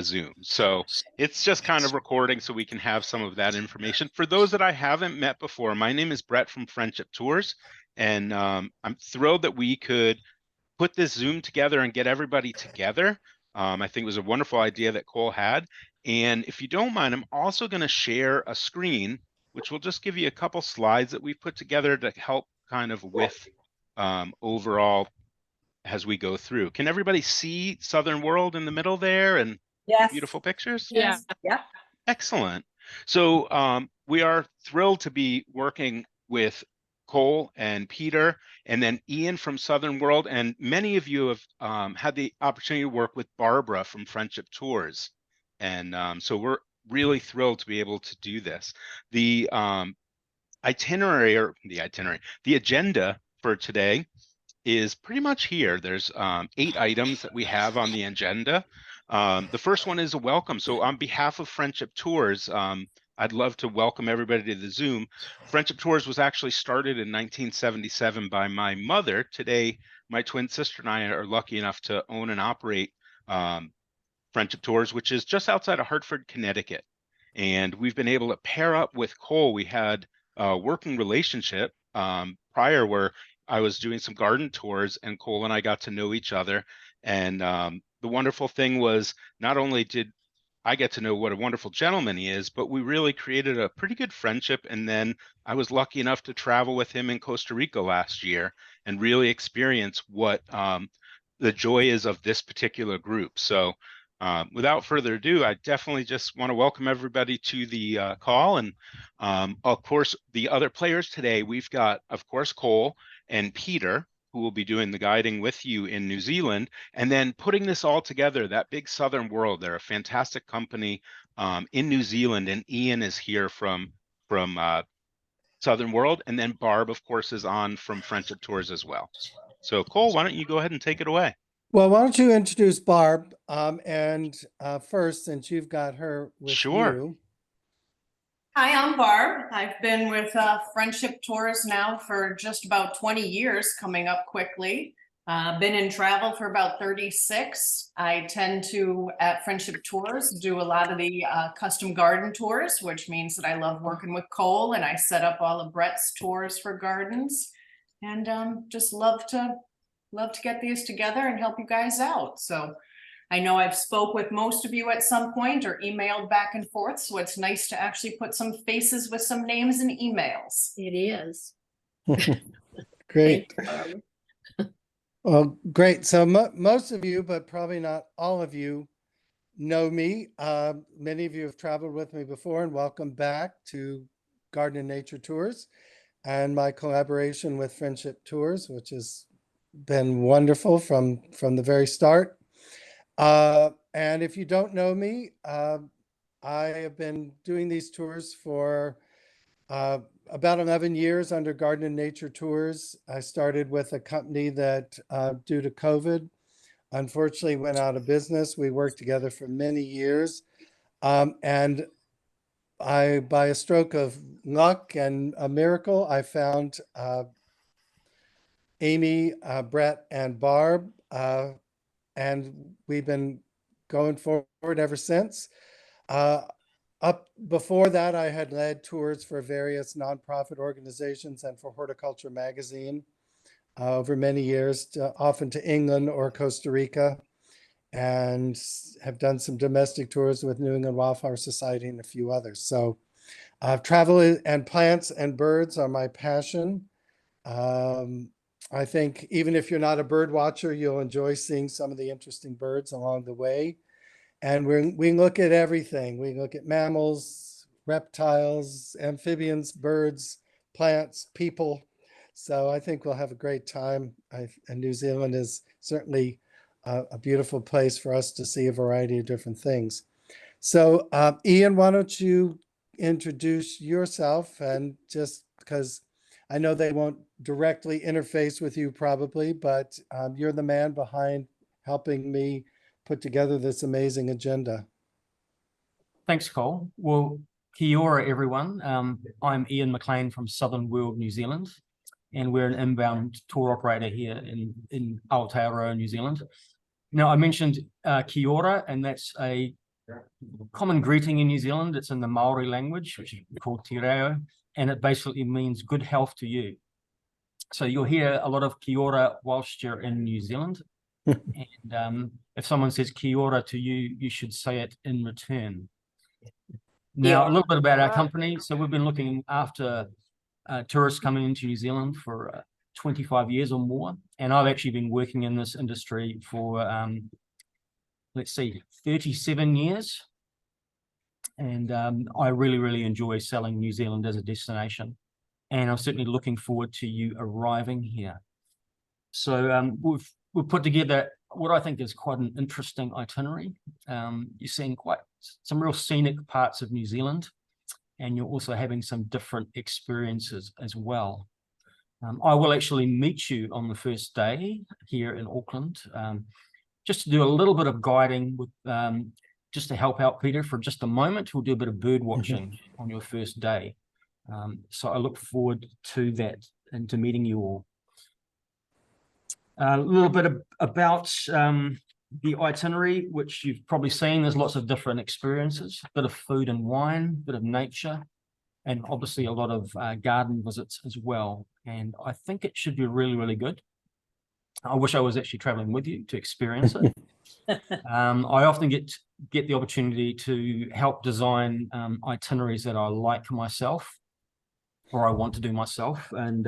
Zoom. So it's just kind of recording so we can have some of that information. For those that I haven't met before, my name is Brett from Friendship Tours, and I'm thrilled that we could put this Zoom together and get everybody together. I think it was a wonderful idea that Cole had. And if you don't mind, I'm also going to share a screen, which will just give you a couple slides that we've put together to help kind of with overall as we go through. Can everybody see Southern World in the middle there and yes. Beautiful pictures? Yes. Yeah. Excellent. So we are thrilled to be working with Cole and Peter, and then Ian from Southern World. And many of you have had the opportunity to work with Barbara from Friendship Tours. And so we're really thrilled to be able to do this. The agenda for today is pretty much here. There's 8 items that we have on the agenda. The first one is a welcome. So on behalf of Friendship Tours, I'd love to welcome everybody to the Zoom. Friendship Tours was actually started in 1977 by my mother. Today, my twin sister and I are lucky enough to own and operate Friendship Tours, which is just outside of Hartford, Connecticut. And we've been able to pair up with Cole. We had a working relationship prior where I was doing some garden tours and Cole and I got to know each other. And the wonderful thing was not only did I get to know what a wonderful gentleman he is, but we really created a pretty good friendship. And then I was lucky enough to travel with him in Costa Rica last year and really experience what the joy is of this particular group. So without further ado, I definitely just want to welcome everybody to the call. And of course, the other players today, we've got, of course, Cole and Peter, who will be doing the guiding with you in New Zealand, and then putting this all together, that big Southern World. They're a fantastic company in New Zealand, and Ian is here from Southern World, and then Barb, of course, is on from Friendship Tours as well. So Cole, why don't you go ahead and take it away? Well, why don't you introduce Barb first, since you've got her with you. Hi, I'm Barb. I've been with Friendship Tours now for just about 20 years, coming up quickly. Been in travel for about 36. I tend to, at Friendship Tours, do a lot of the custom garden tours, which means that I love working with Cole, and I set up all of Brett's tours for gardens, and just love to get these together and help you guys out. So I know I've spoke with most of you at some point or emailed back and forth, so it's nice to actually put some faces with some names and emails. It is. Great. Well, great. So most of you, but probably not all of you, know me. Many of you have traveled with me before, and welcome back to Garden and Nature Tours and my collaboration with Friendship Tours, which has been wonderful from the very start. And if you don't know me, I have been doing these tours for about 11 years under Garden and Nature Tours. I started with a company that, due to COVID, unfortunately went out of business. We worked together for many years. And by a stroke of luck and a miracle, I found Amy, Brett, and Barb. And we've been going forward ever since. Up before that, I had led tours for various nonprofit organizations and for Horticulture Magazine over many years, often to England or Costa Rica, and have done some domestic tours with New England Wildflower Society and a few others. So travel and plants and birds are my passion. I think even if you're not a bird watcher, you'll enjoy seeing some of the interesting birds along the way. And we look at everything. We look at mammals, reptiles, amphibians, birds, plants, people. So I think we'll have a great time. And New Zealand is certainly a beautiful place for us to see a variety of different things. So Ian, why don't you introduce yourself, and just because I know they won't directly interface with you probably, but you're the man behind helping me put together this amazing agenda. Thanks, Cole. Well, kia ora, everyone. I'm Ian McLean from Southern World, New Zealand, and we're an inbound tour operator here in Aotearoa, New Zealand. Now, I mentioned kia ora, and that's a common greeting in New Zealand. It's in the Maori language, which is called te reo, and it basically means good health to you. So you'll hear a lot of kia ora whilst you're in New Zealand. And if someone says kia ora to you, you should say it in return. Now, a little bit about our company. So we've been looking after tourists coming into New Zealand for 25 years or more. And I've actually been working in this industry for, let's see, 37 years. And I really, really enjoy selling New Zealand as a destination. And I'm certainly looking forward to you arriving here. So we've put together what I think is quite an interesting itinerary. You're seeing quite some real scenic parts of New Zealand, and you're also having some different experiences as well. I will actually meet you on the first day here in Auckland, just to do a little bit of guiding with, just to help out Peter for just a moment. We'll do a bit of bird watching on your first day. So I look forward to that and to meeting you all. A little bit about the itinerary, which you've probably seen. There's lots of different experiences, a bit of food and wine, a bit of nature, and obviously a lot of garden visits as well. And I think it should be really, really good. I wish I was actually traveling with you to experience it. I often get the opportunity to help design itineraries that I like myself, or I want to do myself. And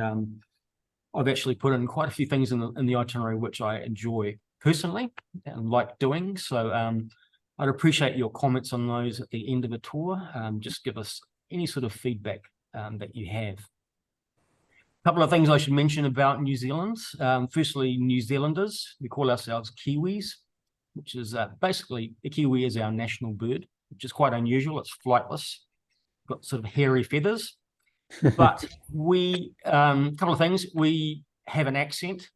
I've actually put in quite a few things in the itinerary which I enjoy personally and like doing. So I'd appreciate your comments on those at the end of the tour. Just give us any sort of feedback that you have. A couple of things I should mention about New Zealand. Firstly, New Zealanders, we call ourselves Kiwis, which is basically, the Kiwi is our national bird, which is quite unusual. It's flightless, got sort of hairy feathers. But we, couple of things, we have an accent.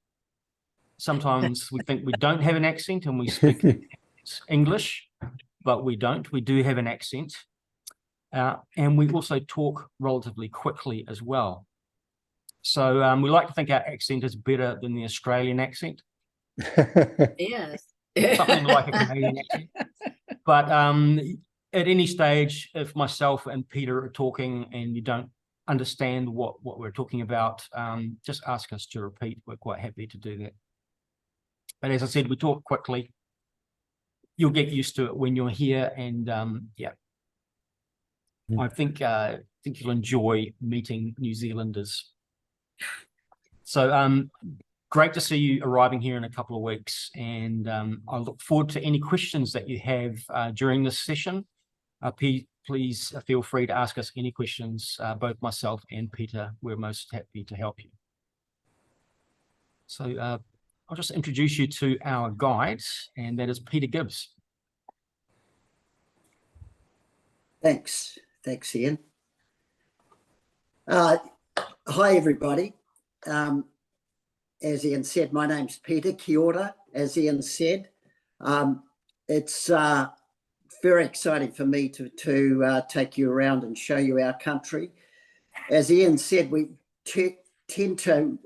Sometimes we think we don't have an accent and we speak English, but we don't. We do have an accent. And we also talk relatively quickly as well. So we like to think our accent is better than the Australian accent. Yes. Something like a Canadian accent. But at any stage, if myself and Peter are talking and you don't understand what we're talking about, just ask us to repeat. We're quite happy to do that. But as I said, we talk quickly. You'll get used to it when you're here, and yeah, I think you'll enjoy meeting New Zealanders. So great to see you arriving here in a couple of weeks, and I look forward to any questions that you have during this session. Please feel free to ask us any questions, both myself and Peter. We're most happy to help you. So I'll just introduce you to our guide, and that is Peter Gibbs. Thanks, Ian. Hi, everybody. As Ian said, my name's Peter. Kia ora, as Ian said. It's very exciting for me to take you around and show you our country. As Ian said, we tend to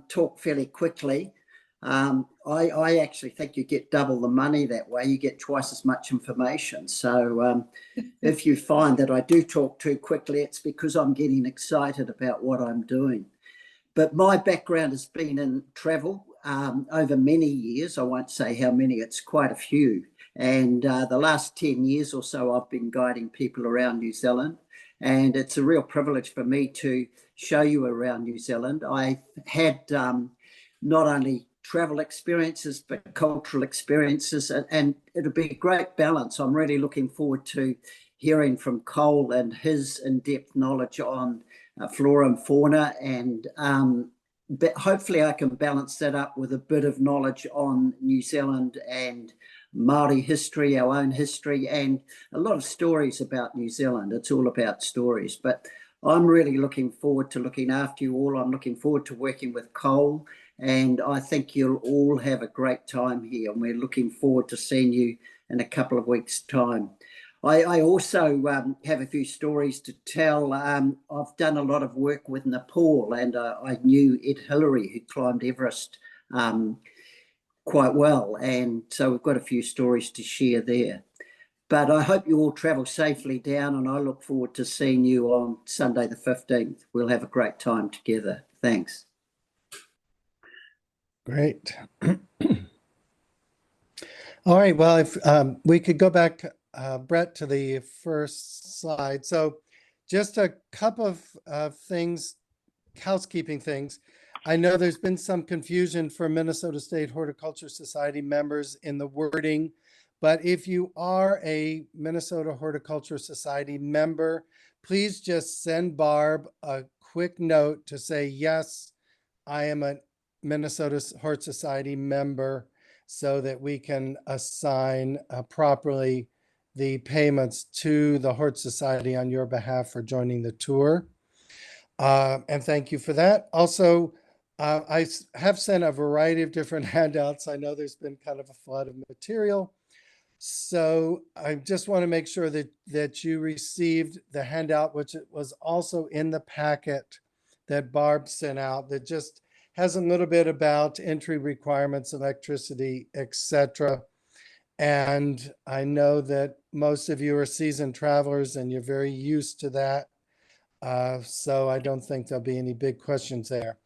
talk fairly quickly. I actually think you get double the money that way. You get twice as much information. So if you find that I do talk too quickly, it's because I'm getting excited about what I'm doing. But my background has been in travel over many years. I won't say how many, it's quite a few. And the last 10 years or so, I've been guiding people around New Zealand. And it's a real privilege for me to show you around New Zealand. I had not only travel experiences, but cultural experiences, and it'll be a great balance. I'm really looking forward to hearing from Cole and his in-depth knowledge on flora and fauna, and but hopefully I can balance that up with a bit of knowledge on New Zealand and Māori history, our own history, and a lot of stories about New Zealand. It's all about stories, but I'm really looking forward to looking after you all. I'm looking forward to working with Cole, and I think you'll all have a great time here, and we're looking forward to seeing you in a couple of weeks' time. I also have a few stories to tell. I've done a lot of work with Nepal, and I knew Ed Hillary, who climbed Everest quite well. And so we've got a few stories to share there. But I hope you all travel safely down, and I look forward to seeing you on Sunday the 15th. We'll have a great time together. Thanks. Great. All right, well, if we could go back, Brett, to the first slide. So just a couple of things, housekeeping things. I know there's been some confusion for Minnesota State Horticulture Society members in the wording, but if you are a Minnesota Horticulture Society member, please just send Barb a quick note to say, yes, I am a Minnesota Hort Society member, so that we can assign properly the payments to the Hort Society on your behalf for joining the tour. And thank you for that. Also, have sent a variety of different handouts. I know there's been kind of a flood of material. So I just want to make sure that you received the handout, which it was also in the packet that Barb sent out, that just has a little bit about entry requirements, electricity, etc. And I know that most of you are seasoned travelers and you're very used to that. So I don't think there'll be any big questions there.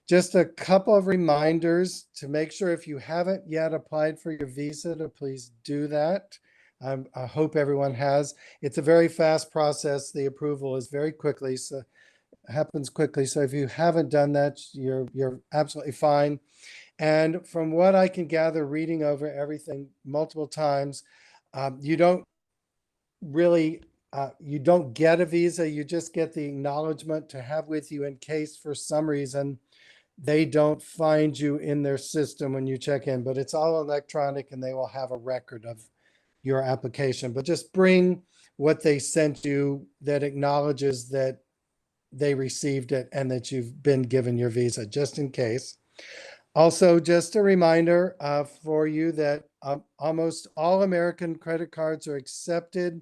Just a couple of reminders to make sure, if you haven't yet applied for your visa, to please do that. I hope everyone has. It's a very fast process. The approval is very quickly, so happens quickly. So if you haven't done that, you're absolutely fine. And from what I can gather, reading over everything multiple times, you don't really, you don't get a visa. You just get the acknowledgement to have with you in case for some reason they don't find you in their system when you check in. But it's all electronic and they will have a record of your application. But just bring what they sent you that acknowledges that they received it and that you've been given your visa, just in case. Also, just a reminder for you that almost all American credit cards are accepted,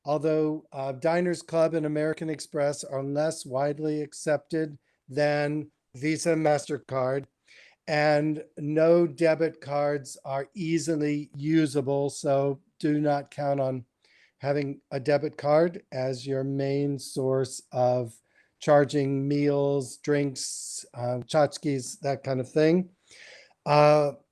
although Diners Club and American Express are less widely accepted than Visa and MasterCard, and no debit cards are easily usable, so do not count on having a debit card as your main source of charging meals, drinks, tchotchkes, that kind of thing.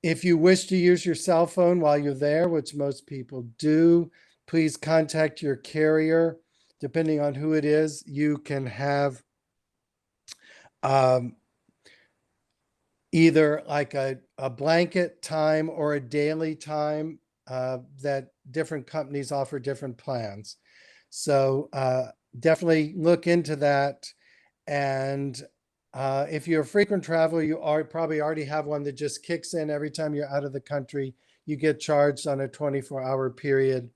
If you wish to use your cell phone while you're there, which most people do, please contact your carrier. Depending on who it is, you can have either like a blanket time or a daily time that different companies offer different plans. So definitely look into that. And if you're a frequent traveler, you probably already have one that just kicks in every time you're out of the country. You get charged on a 24-hour period,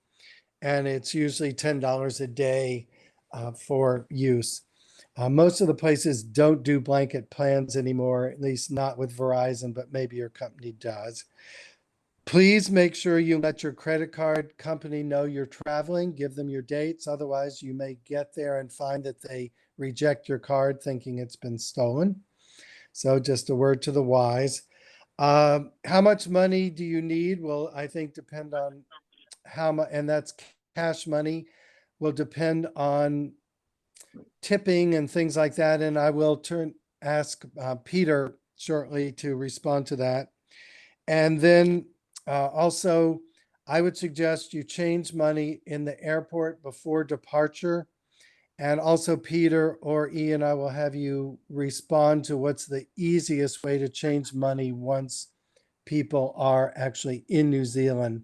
and it's usually $10 a day for use. Most of the places don't do blanket plans anymore, at least not with Verizon, but maybe your company does. Please make sure you let your credit card company know you're traveling, give them your dates. Otherwise, you may get there and find that they reject your card thinking it's been stolen. So just a word to the wise. How much money do you need? Well, I think depend on how much, and that's cash money, will depend on tipping and things like that. And I will ask Peter shortly to respond to that. And then also, I would suggest you change money in the airport before departure. And also Peter or Ian, I will have you respond to what's the easiest way to change money once people are actually in New Zealand.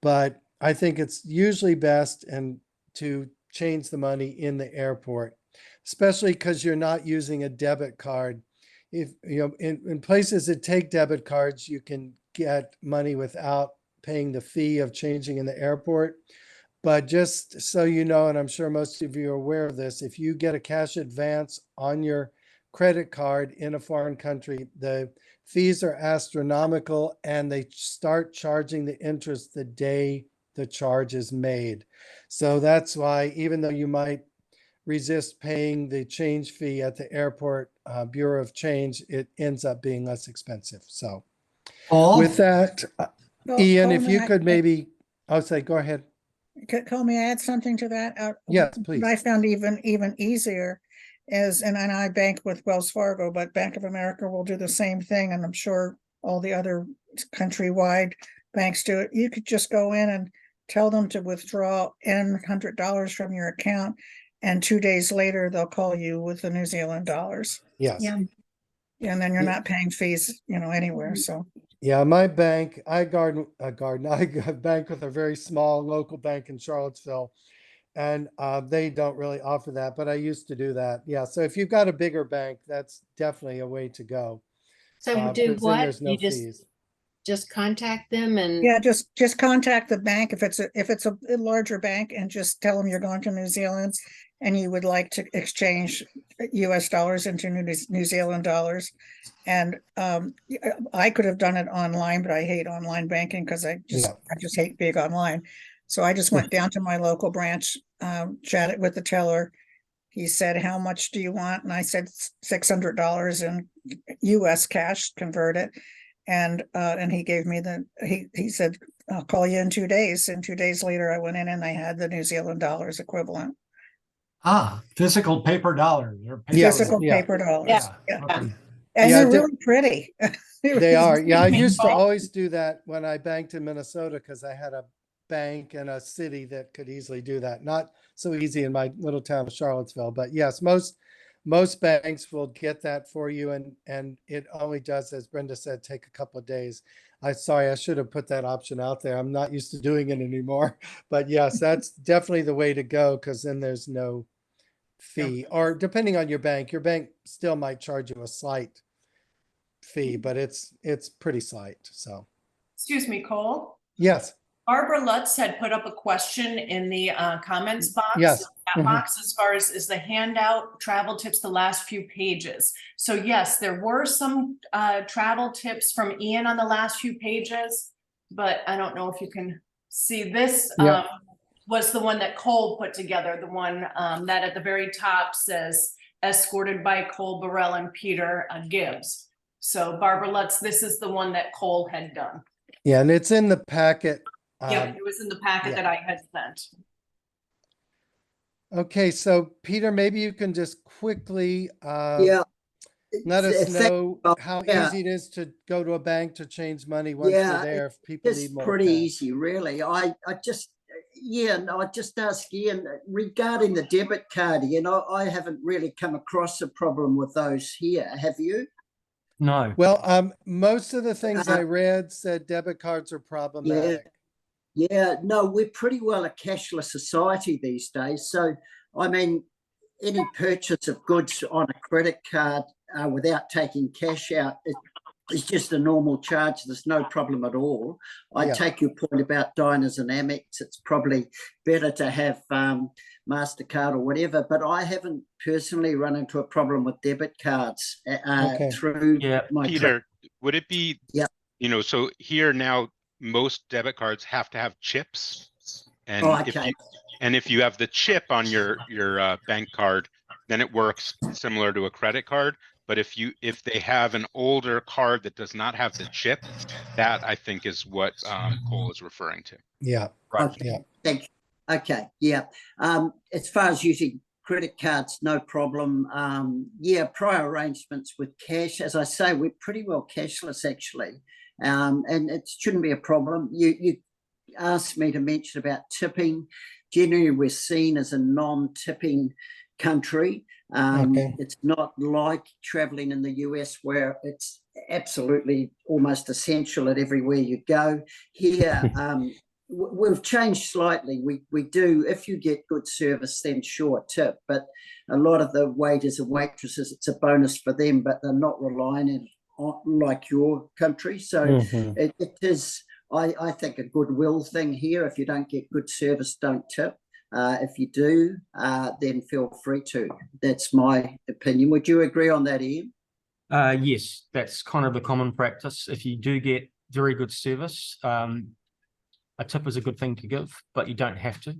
But I think it's usually best to change the money in the airport, especially because you're not using a debit card. If you know, in places that take debit cards, you can get money without paying the fee of changing in the airport. But just so you know, and I'm sure most of you are aware of this, if you get a cash advance on your credit card in a foreign country, the fees are astronomical and they start charging the interest the day the charge is made. So that's why, even though you might resist paying the change fee at the airport Bureau of Change, it ends up being less expensive. So With that, Cole- Ian, Cole, if may you I- could maybe, I'll say, go ahead. Cole, may I add something to that? Yes, What please. I found even easier is, and I bank with Wells Fargo, but Bank of America will do the same thing, and I'm sure all the other countrywide banks do it. You could just go in and tell them to withdraw $100 from your account, and 2 days later, they'll call you with the New Zealand dollars. Yes. Yeah. And then you're Yeah. not paying fees, anywhere, so. Yeah, my bank, I bank with a very small local bank in Charlottesville. And they don't really offer that, but I used to do that. Yeah, so if you've got a bigger bank, that's definitely a way to go. So do because then what? there's no You fees. just contact them and Yeah, just contact the bank if it's a larger bank and just tell them you're going to New Zealand and you would like to exchange US dollars into New Zealand dollars. And I could have done it online, but I hate online banking because I just hate big online. So I just went down to my local branch, chatted with the teller. He said, "How much do you want?" And I said $600 in US cash, convert it. And he gave me he said, "I'll call you in 2 days." And 2 days later, I went in and I had the New Zealand dollars equivalent. Physical paper dollars. Or paper Yes, Physical yeah. paper dollars. Yeah. Yeah. Yeah. And Yeah, they're really pretty. They are. Yeah, I used to Oh, always do that when I banked in Minnesota because I had a bank in a city that could easily do that. Not so easy in my little town of Charlottesville, but yes, most banks will get that for you, and it only does, as Brenda said, take a couple of days. Sorry, I should have put that option out there. I'm not used to doing it anymore, but yes, that's definitely the way to go because then there's no fee. Or depending on your bank still might charge you a slight fee, but it's pretty slight. So Excuse me, Cole. yes, Barbara Lutz had put up a question in the comments box. Yes. That Mhm. box as far as is the handout travel tips, the last few pages. So yes, there were some travel tips from Ian on the last few pages, but I don't know if you can see this. Yeah. Was the one that Cole put together, the one that at the very top says escorted by Cole Burrell and Peter Gibbs. So Barbara Lutz, this is the one that Cole had done. yeah, and it's in the packet. Yeah, it was in the packet yeah. that I had sent. Okay, so Peter, maybe you can just quickly Yeah. let us Thank- know how yeah. easy it is to go to a bank to change money once Yeah, you're there. If people It's need more pretty cash. easy, really. I just ask Ian regarding the debit card. I haven't really come across a problem with those here. Have you? No. Well, most of the things Uh, I read said debit cards are problematic. Yeah, no, we're pretty well a cashless society these days. So, I mean, any purchase of goods on a credit card without taking cash out is just a normal charge. There's no problem at all. I Yeah. take your point about diners and Amex. It's probably better to have MasterCard or whatever, but I haven't personally run into a problem with debit cards Okay. through Yeah, my Peter, would it be? Yeah. So here now, most debit cards have to have chips. And Oh, okay. if you have the chip on your bank card, then it works similar to a credit card. But if they have an older card that does not have the chip, that I think is what Cole is referring to. Yeah. Okay. Yeah. Thank you. Okay. Yeah. As far as using credit cards, no problem. Prior arrangements with cash. As I say, we're pretty well cashless actually. And it shouldn't be a problem. You asked me to mention about tipping. Generally, we're seen as a non-tipping country. Okay. It's not like traveling in the US where it's absolutely almost essential at everywhere you go. Here, we've changed slightly. We do, if you get good service, then sure, tip. But a lot of the waiters and waitresses, it's a bonus for them, but they're not relying on like your country. So Mhm. it is, I think, a goodwill thing here. If you don't get good service, don't tip. If you do, then feel free to. That's my opinion. Would you agree on that, Ian? Yes, that's kind of the common practice. If you do get very good service, a tip is a good thing to give, but you don't have to.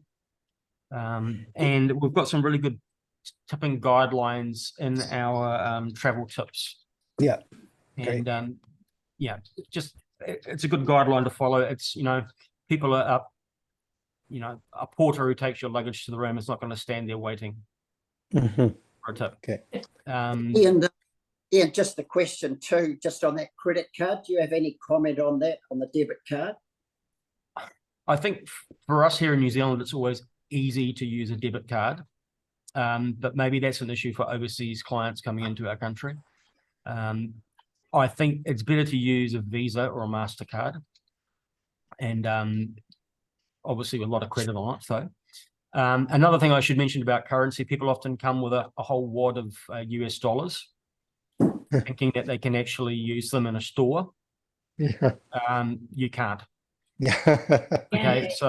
And we've got some really good tipping guidelines in our travel tips. Yeah. And yeah, it's a good guideline to follow. It's, you know, people are up, you know, a porter who takes your luggage to the room is not going to stand there waiting Mhm. for a tip. Okay. And just a question too, just on that credit card. Do you have any comment on that, on the debit card? I think for us here in New Zealand, it's always easy to use a debit card. But maybe that's an issue for overseas clients coming into our country. I think it's better to use a Visa or a MasterCard. And obviously with a lot of credit on it, though. Another thing I should mention about currency, people often come with a whole wad of US dollars, thinking that they can actually use them in a store. Yeah. You can't. Yeah. Okay, so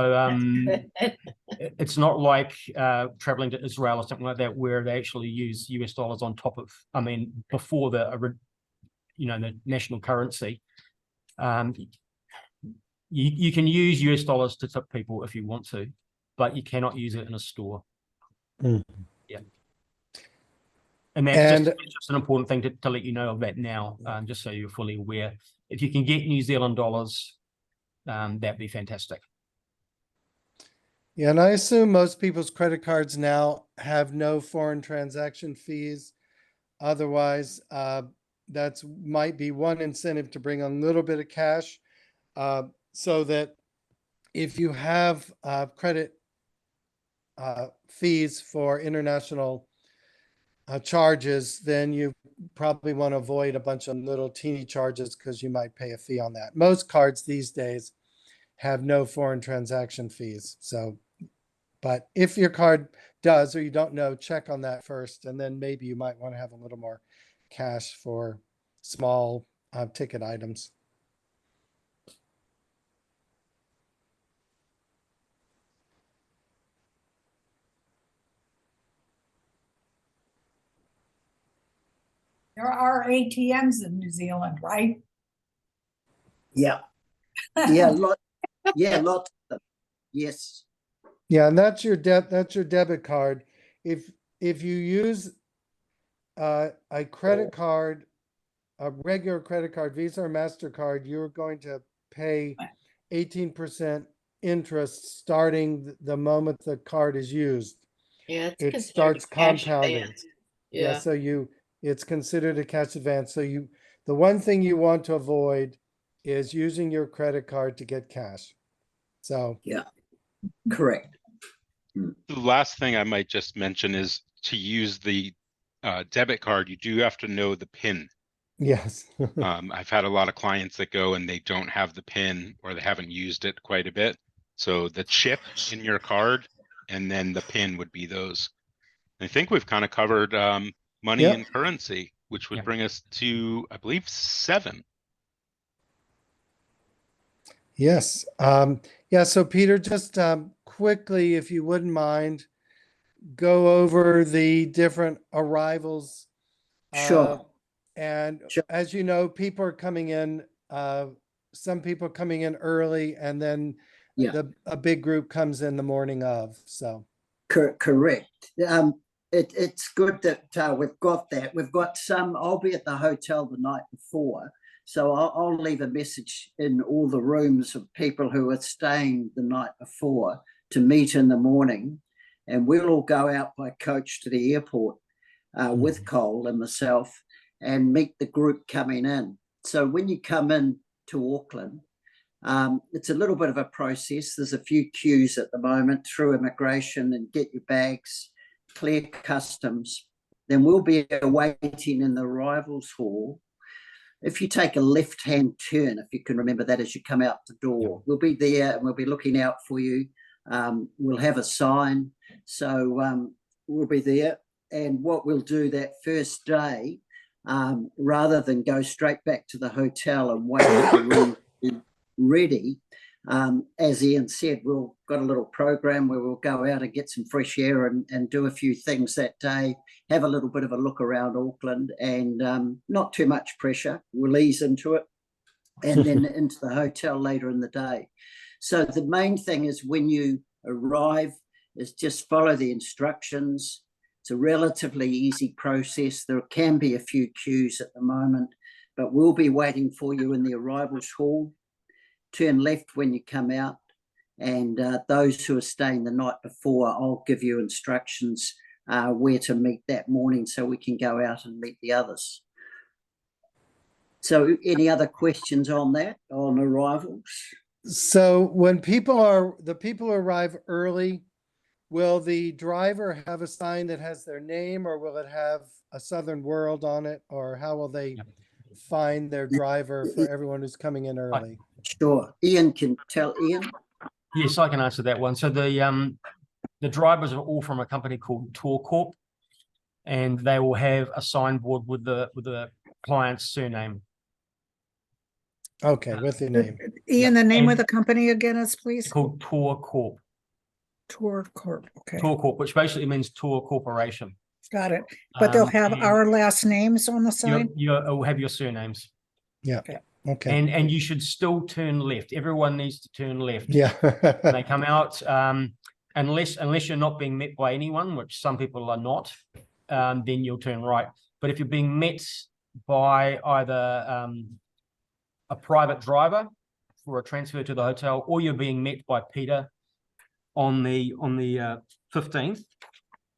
it's not like traveling to Israel or something like that, where they actually use US dollars on top of, I mean, before the, you know, the national currency. You can use US dollars to tip people if you want to, but you cannot use it in a store. Mm. Yeah. And that's just an important thing to let you know of that now, just so you're fully aware. If you can get New Zealand dollars, that'd be fantastic. Yeah, and I assume most people's credit cards now have no foreign transaction fees. Otherwise, that's might be one incentive to bring a little bit of cash, so that if you have credit fees for international charges, then you probably want to avoid a bunch of little teeny charges because you might pay a fee on that. Most cards these days have no foreign transaction fees. So, but if your card does, or you don't know, check on that first. And then maybe you might want to have a little more cash for small ticket items. There are ATMs in New Zealand, right? Yeah. Yeah, lots of them. Yes. Yeah, and that's your debit card. If you use a credit card, a regular credit card, Visa or MasterCard, you're going to pay 18% interest starting the moment the card is used. Yeah, it's It considered starts a cash compounding. advance. Yeah, Yeah. so it's considered a cash advance. So the one thing you want to avoid is using your credit card to get cash. So Yeah, correct. The last thing I might just mention is to use the debit card, you do have to know the PIN. yes. I've had a lot of clients that go and they don't have the PIN or they haven't used it quite a bit. So the chip in your card and then the PIN would be those. I think we've kind of covered money Yep. and currency, which would Yep. bring us to, I believe, 7. Yes. Yeah. So Peter, just quickly, if you wouldn't mind, go over the different arrivals. Sure. And Sure. as you know, people are coming in, some people are coming in early, and then Yeah. a big group comes in the morning of. So Correct. It's good that we've got that. We've got some, I'll be at the hotel the night before, so I'll leave a message in all the rooms of people who are staying the night before to meet in the morning, and we'll all go out by coach to the airport with Cole and myself and meet the group coming in. So when you come in to Auckland, it's a little bit of a process. There's a few queues at the moment through immigration and get your bags, clear customs. Then we'll be awaiting in the arrivals hall. If you take a left-hand turn, if you can remember that as you come out the door, we'll be there and we'll be looking out for you. We'll have a sign. So we'll be there. And what we'll do that first day, rather than go straight back to the hotel and wait for the room to be ready, as Ian said, we've got a little program where we'll go out and get some fresh air and do a few things that day, have a little bit of a look around Auckland, and not too much pressure. We'll ease into it and then into the hotel later in the day. So the main thing is when you arrive is just follow the instructions. It's a relatively easy process. There can be a few queues at the moment, but we'll be waiting for you in the arrivals hall. Turn left when you come out, and those who are staying the night before, I'll give you instructions where to meet that morning so we can go out and meet the others. So any other questions on that, on arrivals? So when people arrive early, will the driver have a sign that has their name, or will it have a Southern World on it, or how will they find their driver for everyone who's coming in early? Sure. Ian can tell. Ian? Yes, I can answer that one. So the drivers are all from a company called Tour Corp, and they will have a signboard with the client's surname. Okay, with your name. Ian, the name of And- the company again is, please? It's called Tour Corp. Tour Corp, okay, Tour Corp, which basically means Tour Corporation. got it. But they'll have and our last names on the sign? it will have your surnames. Yeah. Okay. Okay. And you should still turn left. Everyone needs to turn left. Yeah. When they come out, unless you're not being met by anyone, which some people are not, then you'll turn right. But if you're being met by either a private driver for a transfer to the hotel, or you're being met by Peter on the 15th,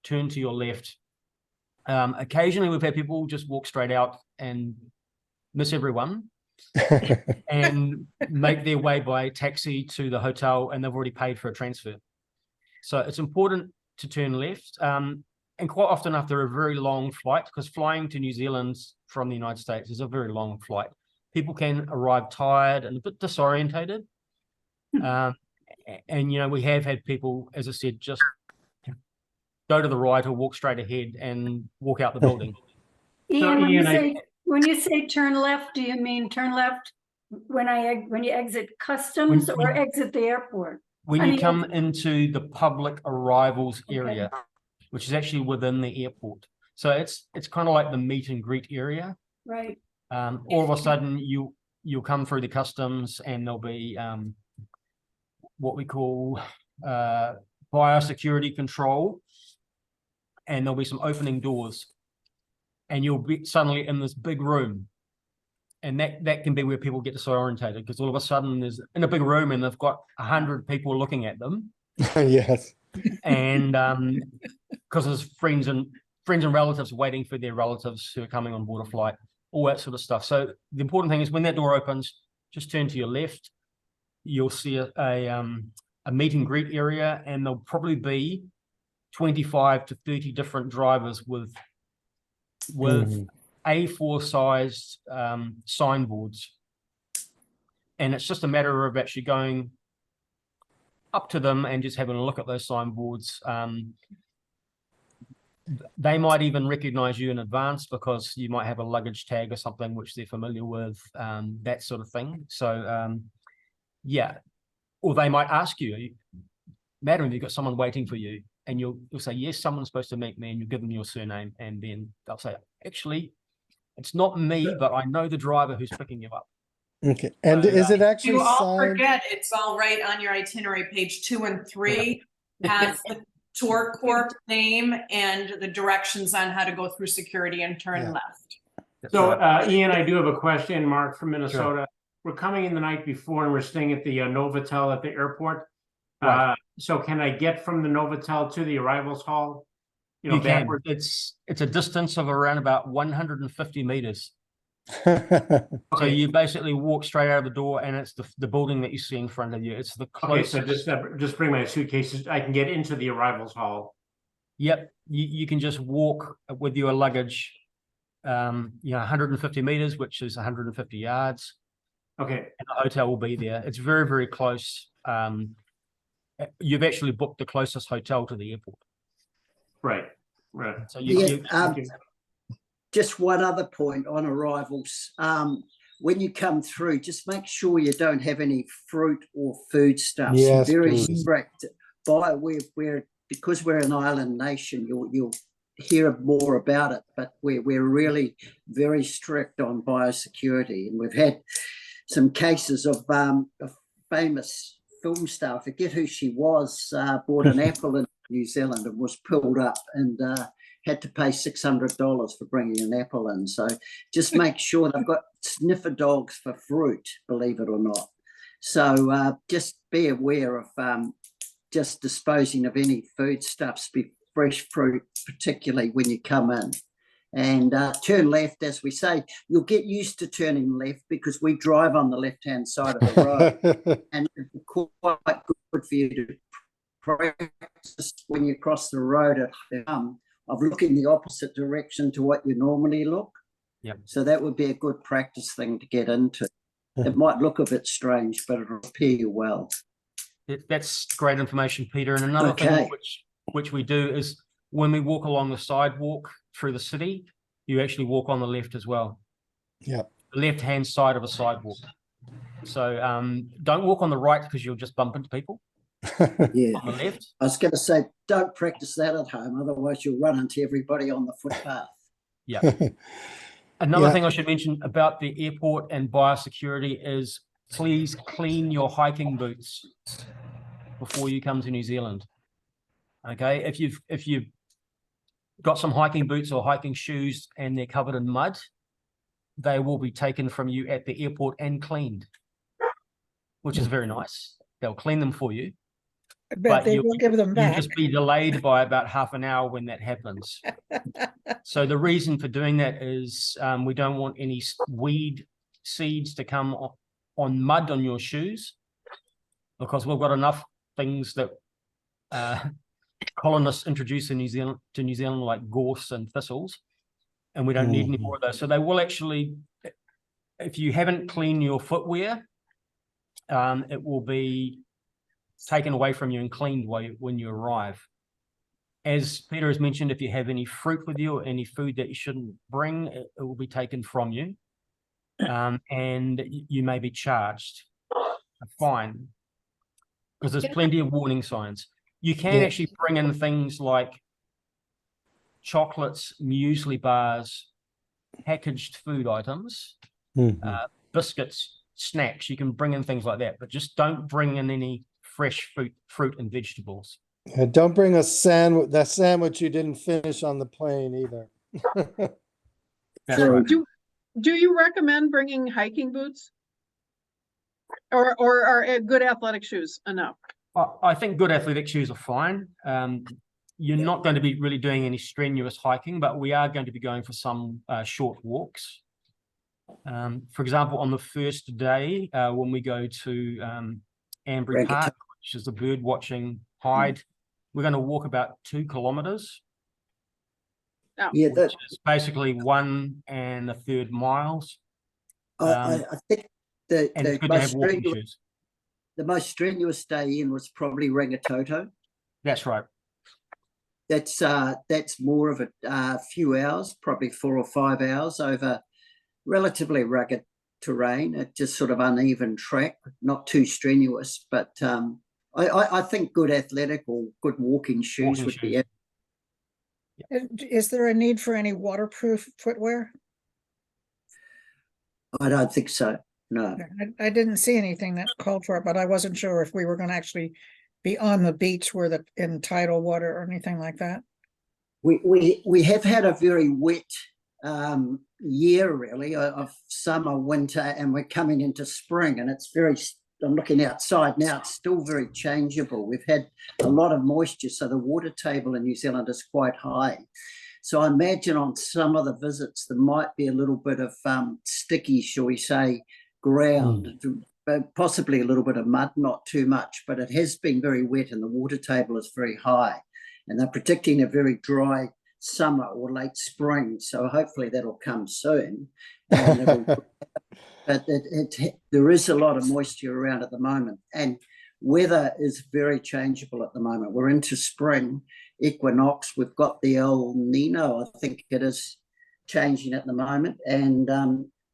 turn to your left. Occasionally we've had people just walk straight out and miss everyone and make their way by taxi to the hotel, and they've already paid for a transfer. So it's important to turn left. And quite often after a very long flight, because flying to New Zealand from the United States is a very long flight, people can arrive tired and a bit disorientated. And, you know, we have had people, as I said, just go to the right or walk straight ahead and walk out the building. Ian, when you say turn left, do you mean turn left when you exit customs or exit the airport? When you come into the public arrivals area, which is actually within the airport. So it's kind of like the meet and greet area. Right. All of a sudden you'll come through the customs, and there'll be what we call biosecurity control, and there'll be some opening doors, and you'll be suddenly in this big room, and that can be where people get disorientated, because all of a sudden there's in a big room and they've got 100 people looking at them. Yes. And because there's friends and relatives waiting for their relatives who are coming on board a flight, all that sort of stuff. So the important thing is when that door opens, just turn to your left. You'll see a meet and greet area, and there'll probably be 25 to 30 different drivers with A4 sized signboards. And it's just a matter of actually going up to them and just having a look at those signboards. They might even recognize you in advance because you might have a luggage tag or something which they're familiar with, that sort of thing. So yeah, or they might ask you, madam, you've got someone waiting for you, and you'll say, yes, someone's supposed to meet me, and you give them your surname, and then they'll say, actually, it's not me, but I know the driver who's picking you up. Okay. And is it actually You all signed? forget, it's all right on your itinerary, page 2 and 3, has the Tour Corp name and the directions on how to go through security and turn left. So, Ian, I do have a question. Mark from Minnesota. Sure. We're coming in the night before, and we're staying at the Novotel at the airport. Right. So can I get from the Novotel to the arrivals hall? You can. It's a distance of around about 150 meters. So you basically walk straight out of the door, and it's the building that you see in front of you. It's the closest. Okay, so just bring my suitcases. I can get into the arrivals hall. Yep, you can just walk with your luggage, 150 meters, which is 150 yards. Okay. And the hotel will be there. It's very, very close. You've actually booked the closest hotel to the airport. Right. So just one other point on arrivals. When you come through, just make sure you don't have any fruit or foodstuffs. Yes, very please. strict. Because we're an island nation, you'll hear more about it, but we're really very strict on biosecurity, and we've had some cases of a famous film star, I forget who she was, bought an apple in New Zealand and was pulled up, and had to pay $600 for bringing an apple in. So just make sure they've got sniffer dogs for fruit, believe it or not. So just be aware of just disposing of any foodstuffs, fresh fruit, particularly when you come in. And turn left, as we say. You'll get used to turning left because we drive on the left-hand side of the road. And it's quite good for you to practice when you cross the road of looking the opposite direction to what you normally look. Yep. So that would be a good practice thing to get into. It might look a bit strange, but it'll appear you well. That's great information, Peter. And another thing which we do is when we walk along the sidewalk through the city, you actually walk on the left as well. Yeah. The left-hand side of a sidewalk. So don't walk on the right because you'll just bump into people. Yeah. On the left. I was going to say, don't practice that at home, otherwise you'll run into everybody on the footpath. Yeah. Another thing I should mention about the airport and biosecurity is please clean your hiking boots before you come to New Zealand. Okay, if you've got some hiking boots or hiking shoes and they're covered in mud, they will be taken from you at the airport and cleaned, which is very nice. They'll clean them for you. But they will give them back. You'll just be delayed by about half an hour when that happens. So the reason for doing that is we don't want any weed seeds to come on mud on your shoes, because we've got enough things that colonists introduce in New Zealand, like gorse and thistles, and we don't need any more of those. So they will actually, if you haven't cleaned your footwear, it will be taken away from you and cleaned when you arrive. As Peter has mentioned, if you have any fruit with you or any food that you shouldn't bring, it will be taken from you, and you may be charged a fine, because there's plenty of warning signs. You can actually bring in things like chocolates, muesli bars, packaged food items, biscuits, snacks. You can bring in things like that, but just don't bring in any fresh fruit and vegetables. And don't bring that sandwich you didn't finish on the plane either. That's right. Do you recommend bringing hiking boots, or are good athletic shoes enough? I think good athletic shoes are fine. You're not going to be really doing any strenuous hiking, but we are going to be going for some short walks. For example, on the first day, when we go to Ambury Park, which is the bird watching hide, we're going to walk about 2 kilometers. Oh. Yeah, which is basically 1 1/3 miles. I think and it's good to have walking shoes. The most strenuous day in was probably Rangitoto. That's right. That's more of a few hours, probably 4 or 5 hours over relatively rugged terrain. It's just sort of uneven track, not too strenuous, but I think good athletic or good walking shoes would be. Is there a need for any waterproof footwear? I don't think so. No. I didn't see anything that called for it, but I wasn't sure if we were going to actually be on the beach in tidal water or anything like that. We have had a very wet year, really, of summer, winter, and we're coming into spring, and it's I'm looking outside now, it's still very changeable. We've had a lot of moisture, so the water table in New Zealand is quite high. So I imagine on some of the visits there might be a little bit of sticky, shall we say, ground, possibly a little bit of mud, not too much, but it has been very wet and the water table is very high, and they're predicting a very dry summer or late spring, so hopefully that'll come soon. And but there is a lot of moisture around at the moment, and weather is very changeable at the moment. We're into spring equinox. We've got the El Nino, I think it is, changing at the moment, and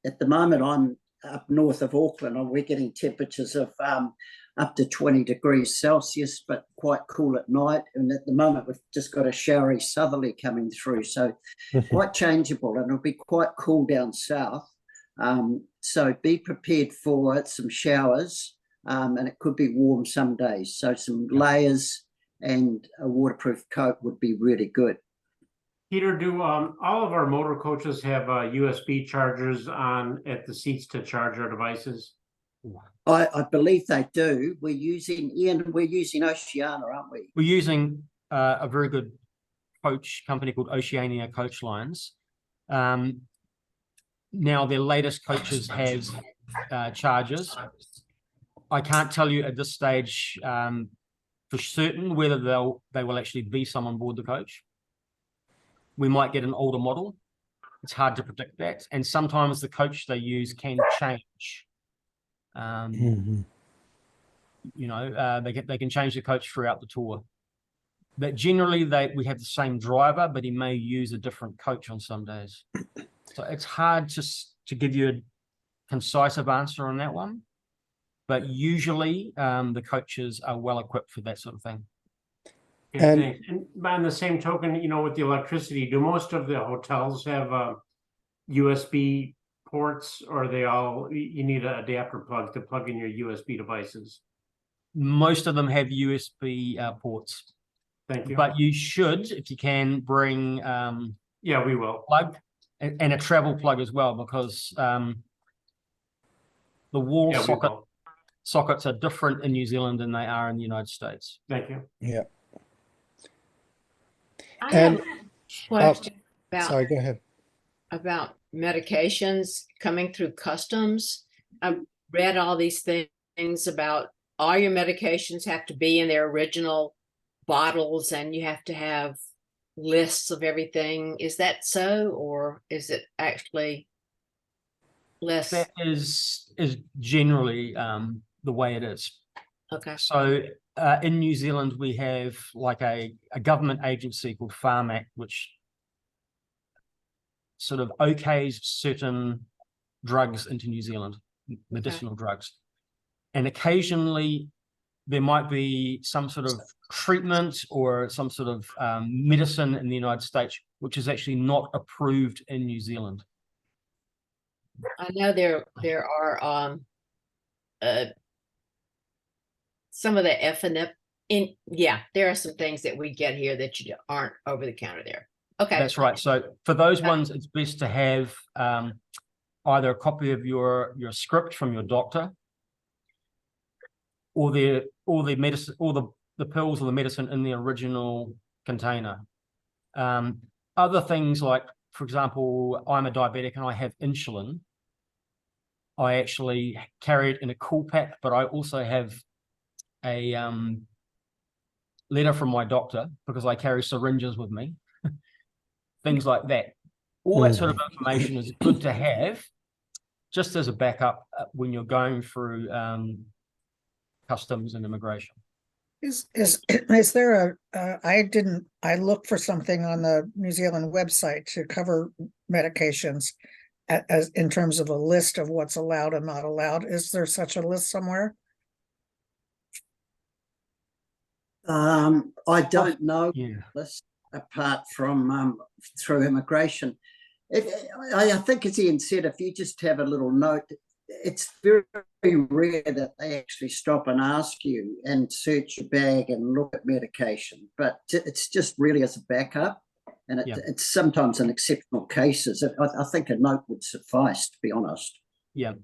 at the moment I'm up north of Auckland, and we're getting temperatures of up to 20 degrees Celsius, but quite cool at night. And at the moment, we've just got a showery southerly coming through, so quite changeable, and it'll be quite cool down south. So be prepared for some showers, and it could be warm some days. So some layers and a waterproof coat would be really good. Peter, do all of our motor coaches have USB chargers on at the seats to charge our devices? I believe they do. We're using Oceana, aren't we? We're using a very good coach company called Oceania Coach Lines. Now their latest coaches have chargers. I can't tell you at this stage for certain whether they will actually be some on board the coach. We might get an older model. It's hard to predict that, and sometimes the coach they use can change. You know, they can change the coach throughout the tour. But generally, we have the same driver, but he may use a different coach on some days. So it's hard to give you a concise answer on that one. But usually, the coaches are well equipped for that sort of thing. And on the same token, you know, with the electricity, do most of the hotels have USB ports, or are they all, you need an adapter plug to plug in your USB devices? Most of them have USB ports. Thank you. But you should, if you can, bring yeah, we will, plug and a travel plug as well, because the wall sockets are different in New Zealand than they are in the United States. Thank you. Yeah. I have a question Sorry, go ahead. about medications coming through customs. I've read all these things about all your medications have to be in their original bottles and you have to have lists of everything. Is that so, or is it actually less? That is generally the way it is. Okay. So in New Zealand, we have like a government agency called Pharmac, which sort of okays certain drugs into New Zealand, medicinal drugs. And occasionally there might be some sort of treatment or some sort of medicine in the United States, which is actually not approved in New Zealand. I know there are some of the there are some things that we get here that you aren't over the counter there. Okay. That's right. So for those ones, it's best to have either a copy of your script from your doctor, or the medicine, or the pills or the medicine in the original container. Other things like, for example, I'm a diabetic and I have insulin. I actually carry it in a cool pack, but I also have a letter from my doctor because I carry syringes with me. Things like that. All that sort of information is good to have just as a backup when you're going through customs and immigration. Is there I looked for something on the New Zealand website to cover medications as in terms of a list of what's allowed and not allowed. Is there such a list somewhere? I don't know. Yeah. Apart from through immigration. I think, as Ian said, if you just have a little note, it's very rare that they actually stop and ask you and search your bag and look at medication. But it's just really as a backup, and it's sometimes in exceptional cases. I think a note would suffice, to be honest. Yeah,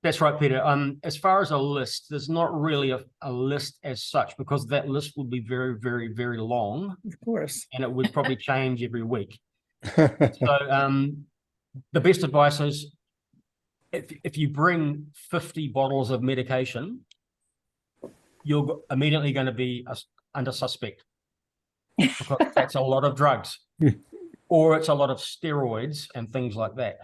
that's right, Peter. As far as a list, there's not really a list as such, because that list would be very, very, very long. Of course. And it would probably change every week. So the best advice is if you bring 50 bottles of medication, you're immediately going to be under suspect, because that's a lot of drugs, or it's a lot of steroids and things like that.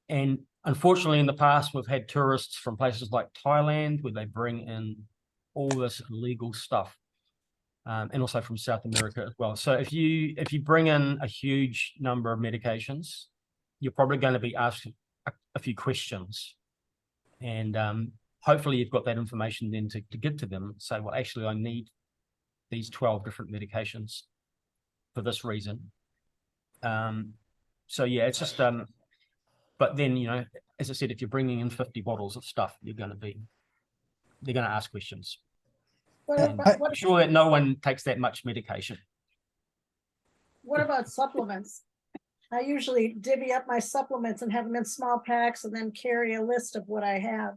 And unfortunately, in the past, we've had tourists from places like Thailand where they bring in all this illegal stuff, and also from South America as well. So if you bring in a huge number of medications, you're probably going to be asked a few questions, and hopefully you've got that information then to give to them. Say, well, actually, I need these 12 different medications for this reason. So yeah, it's just but then, you know, as I said, if you're bringing in 50 bottles of stuff, they're going to ask questions. I'm sure that no one takes that much medication. what about supplements? I usually divvy up my supplements and have them in small packs and then carry a list of what I have.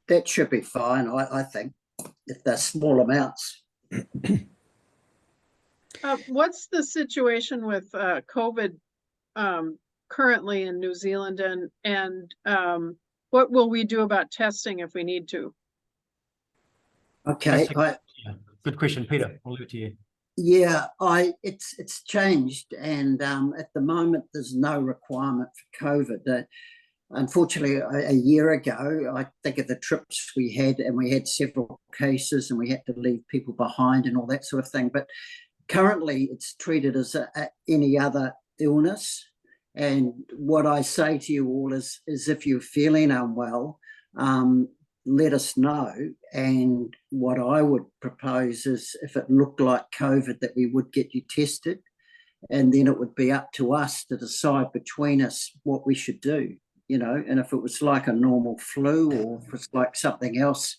That should be fine, I think, if they're small amounts. What's the situation with COVID currently in New Zealand, and what will we do about testing if we need to? Okay, Good question, Peter. I'll leave it to you. yeah, it's changed, and at the moment there's no requirement for COVID. Unfortunately, a year ago, I think of the trips we had, and we had several cases, and we had to leave people behind and all that sort of thing. But currently, it's treated as any other illness. And what I say to you all is if you're feeling unwell, let us know. And what I would propose is, if it looked like COVID, that we would get you tested, and then it would be up to us to decide between us what we should do. And if it was like a normal flu, or if it's like something else,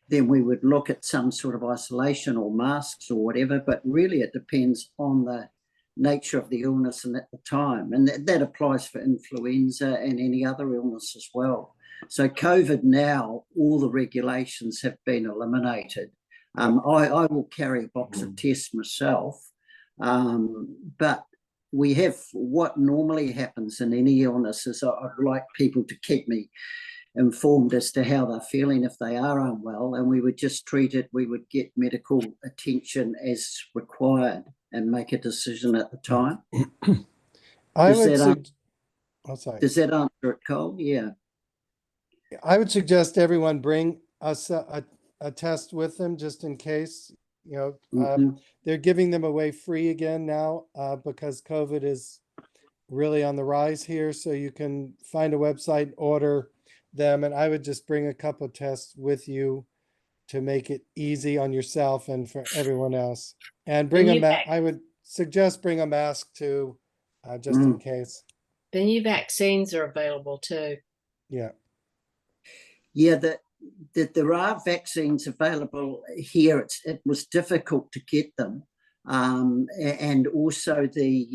then we would look at some sort of isolation or masks or whatever. But really, it depends on the nature of the illness and at the time. And that applies for influenza and any other illness as well. So COVID now, all the regulations have been eliminated. I will carry a box of tests myself, but we have, what normally happens in any illness is I'd like people to keep me informed as to how they're feeling if they are unwell, and we would just treat it. We would get medical attention as required and make a decision at the time. Does that answer it, Cole? Yeah. I would suggest everyone bring us a test with them just in case. They're giving them away free again now because COVID is really on the rise here. So you can find a website, order them, and I would just bring a couple of tests with you to make it easy on yourself and for everyone else. And bring I would suggest bring a mask too, just in case. The new vaccines are available too. Yeah. Yeah, that there are vaccines available here. It was difficult to get them, and also the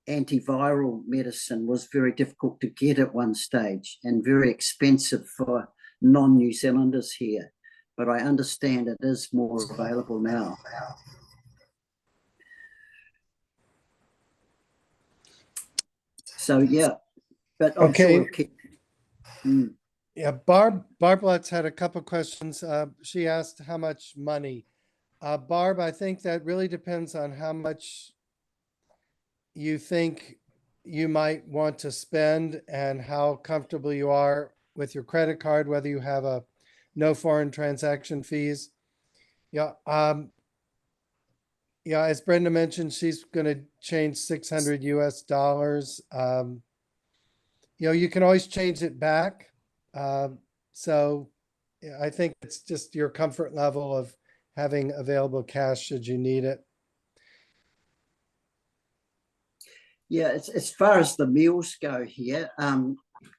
antiviral medicine was very difficult to get at one stage and very expensive for non-New Zealanders here. But I understand it is more available now. So yeah, but I'm sure we'll keep. Yeah, Barb Lutz had a couple questions. She asked how much money. Barb, I think that really depends on how much you think you might want to spend and how comfortable you are with your credit card, whether you have a no foreign transaction fees. Yeah. Yeah, as Brenda mentioned, she's going to change $600 US. You can always change it back. So yeah, I think it's just your comfort level of having available cash should you need it. Yeah, as far as the meals go here,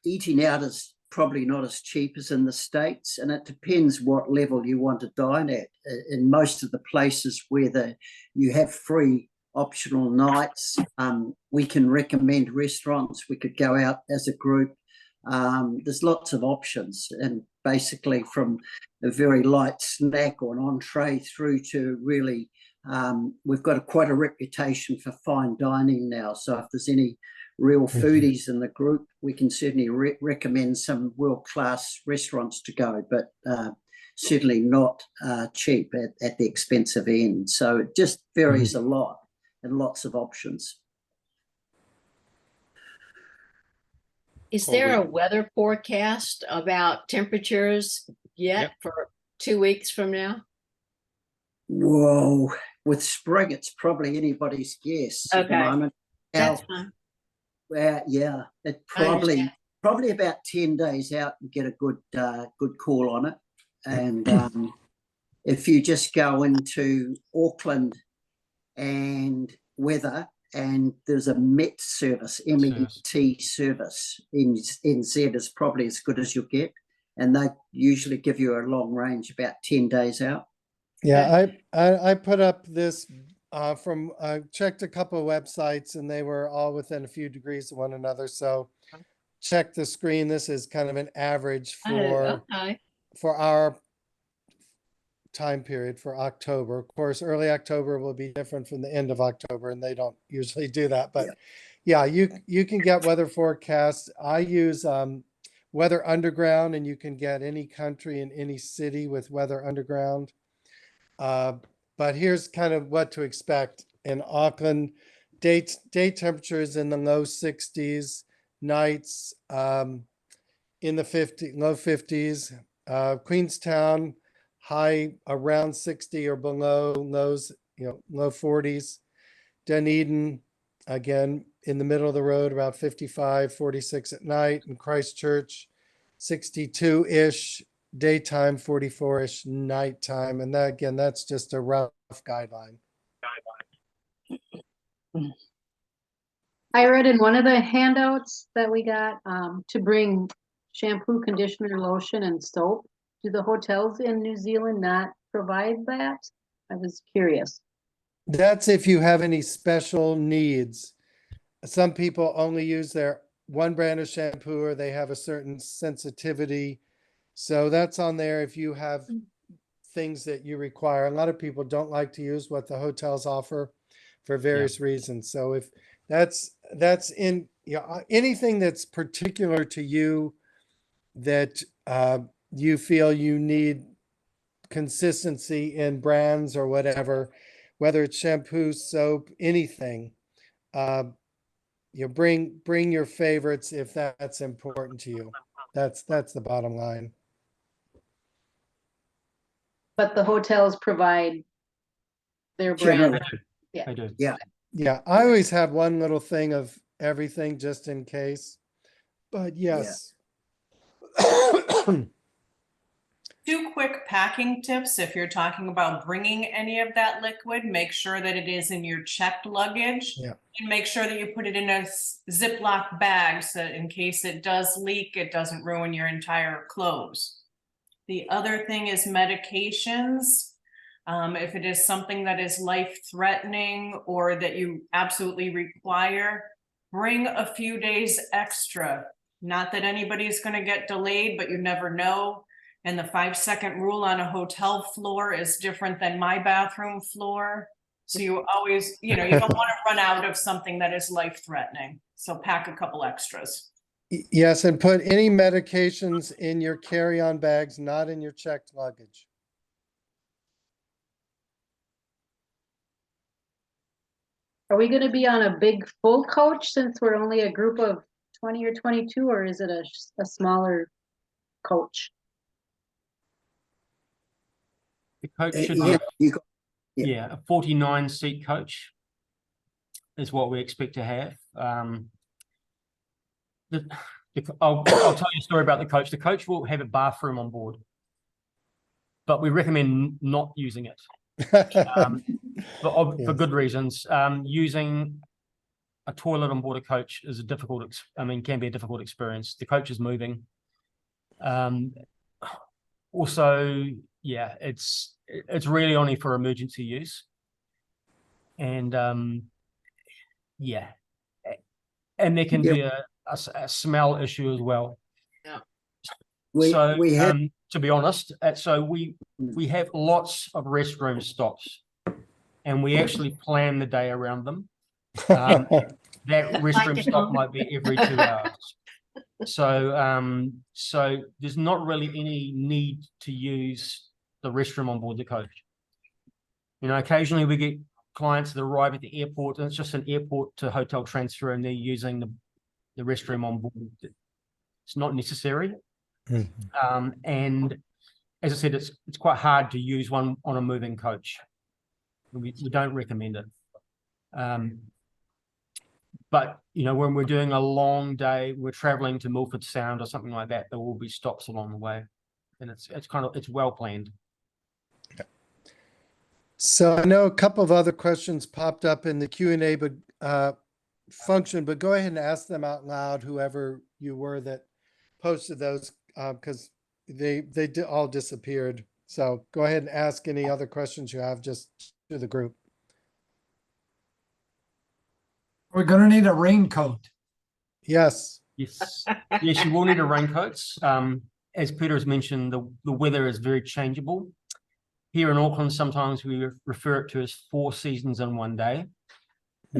eating out is probably not as cheap as in the States, and it depends what level you want to dine at. In most of the places where you have free optional nights, we can recommend restaurants. We could go out as a group. There's lots of options, and basically from a very light snack or an entree through to really, we've got quite a reputation for fine dining now. So if there's any real foodies in the group, we can certainly recommend some world-class restaurants to go, but certainly not cheap at the expensive end. So it just varies a lot and lots of options. Is there a weather forecast about temperatures yet for 2 weeks from now? Whoa, with spring, it's probably anybody's guess at the moment. That's fine. Yeah, it probably about 10 days out and get a good call on it. And if you just go into Auckland and weather, and there's a MET service, MET service, NZ is probably as good as you'll get, and they usually give you a long range about 10 days out. Yeah, I put up this checked a couple of websites and they were all within a few degrees of one another. So check the screen. This is kind of an average for our time period for October. Of course, early October will be different from the end of October, and they don't usually do that. But yeah, you can get weather forecasts. I use Weather Underground, and you can get any country and any city with Weather Underground. But here's kind of what to expect in Auckland. Day temperatures in the low 60s, nights in the low 50s. Queenstown, high around 60 or below, lows, low 40s. Dunedin, again, in the middle of the road, about 55, 46 at night. And Christchurch, 62-ish daytime, 44-ish nighttime. And that, again, that's just a rough guideline. I read in one of the handouts that we got to bring shampoo, conditioner, lotion, and soap. Do the hotels in New Zealand not provide that? I was curious. That's if you have any special needs. Some people only use their one brand of shampoo or they have a certain sensitivity. So that's on there if you have things that you require. A lot of people don't like to use what the hotels offer for various reasons. So if that's in anything that's particular to you that you feel you need consistency in brands or whatever, whether it's shampoo, soap, anything, bring your favorites if that's important to you. That's the bottom line. But the hotels provide their brand. Yeah, I do. Yeah, I always have one little thing of everything just in case. But yes. Two quick packing tips. If you're talking about bringing any of that liquid, make sure that it is in your checked luggage. Yeah. And make sure that you put it in a Ziploc bag so in case it does leak, it doesn't ruin your entire clothes. The other thing is medications. If it is something that is life-threatening or that you absolutely require, bring a few days extra. Not that anybody's going to get delayed, but you never know. And the 5-second rule on a hotel floor is different than my bathroom floor. So you always, you don't want to run out of something that is life-threatening. So pack a couple extras. Yes, and put any medications in your carry-on bags, not in your checked luggage. Are we going to be on a big full coach since we're only a group of 20 or 22, or is it a smaller coach? The coach should be a 49-seat coach is what we expect to have. I'll tell you a story about the coach. The coach will have a bathroom on board, but we recommend not using it for good reasons. Using a toilet on board a coach is a difficult, can be a difficult experience. The coach is moving. Also, it's really only for emergency use. And and there can be a smell issue as well. To be honest, we have lots of restroom stops, and we actually plan the day around them. That restroom stop might be every 2 hours. So there's not really any need to use the restroom on board the coach. Occasionally we get clients that arrive at the airport and it's just an airport to hotel transfer and they're using the restroom on board. It's not necessary. And as I said, it's quite hard to use one on a moving coach. We don't recommend it. But when we're doing a long day, we're traveling to Milford Sound or something like that, there will be stops along the way, and it's well planned. So I know a couple of other questions popped up in the Q&A function, but go ahead and ask them out loud, whoever you were that posted those, because they all disappeared. So go ahead and ask any other questions you have just to the group. We're gonna need a raincoat. Yes. Yes, yes, you will need a raincoat. As Peter has mentioned, the weather is very changeable. Here in Auckland, sometimes we refer it to as 4 seasons in one day.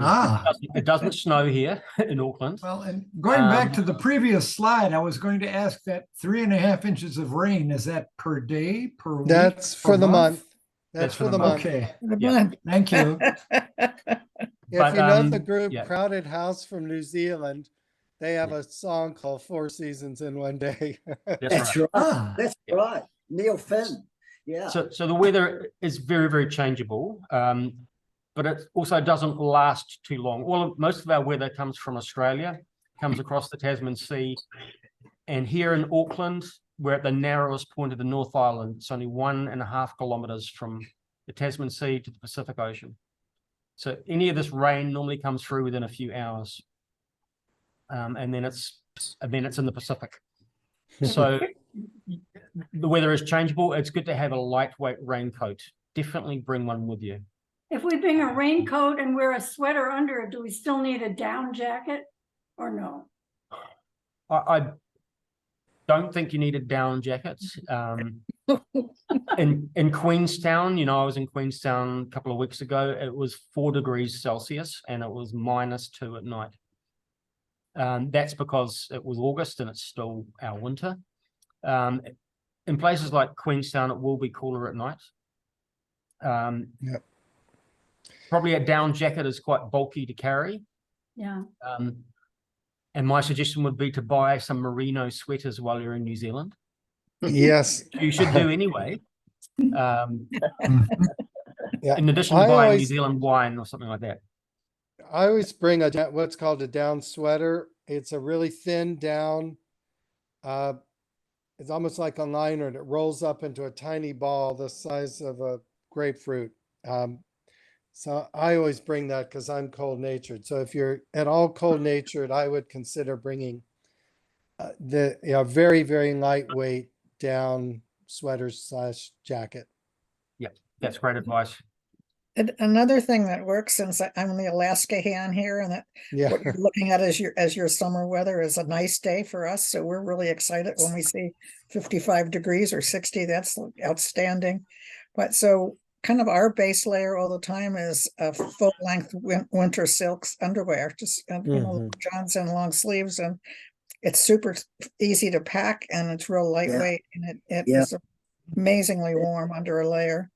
Ah, It doesn't snow here in Auckland. well, and going back to the previous slide, I was going to ask that 3.5 inches of rain, is that per day, per week? That's for per the month. That's for the month. Okay, Yeah. thank you. If But, you know the group yeah. Crowded House from New Zealand, they have a song called 4 Seasons in One Day. That's right. right. That's right. Neil Finn. Yeah. So the weather is very, very changeable, but it also doesn't last too long. Most of our weather comes from Australia, comes across the Tasman Sea, and here in Auckland, we're at the narrowest point of the North Island. It's only 1.5 kilometers from the Tasman Sea to the Pacific Ocean. So any of this rain normally comes through within a few hours, and then it's in the Pacific. So the weather is changeable. It's good to have a lightweight raincoat. Definitely bring one with you. If we bring a raincoat and wear a sweater under it, do we still need a down jacket or no? I don't think you need a down jacket. In Queenstown, I was in Queenstown a couple of weeks ago. It was 4 degrees Celsius and it was -2 at night. That's because it was August and it's still our winter. In places like Queenstown, it will be cooler at night. Yep. Probably a down jacket is quite bulky to carry. Yeah. And my suggestion would be to buy some merino sweaters while you're in New Zealand. Yes. You should do anyway. Yeah. In addition to buying New Zealand wine or something like that. I always bring what's called a down sweater. It's a really thin down. It's almost like a liner and it rolls up into a tiny ball the size of a grapefruit. So I always bring that because I'm cold natured. So if you're at all cold natured, I would consider bringing the very, very lightweight down sweater/jacket. Yeah, that's great advice. And another thing that works, since I'm the Alaska hand here, and that what you're looking at as your summer weather is a nice day for us. So we're really excited when we see 55 degrees or 60. That's outstanding. But so kind of our base layer all the time is a full length winter silks underwear, just johns and long sleeves, and it's super easy to pack and it's real lightweight and it is amazingly warm under a layer.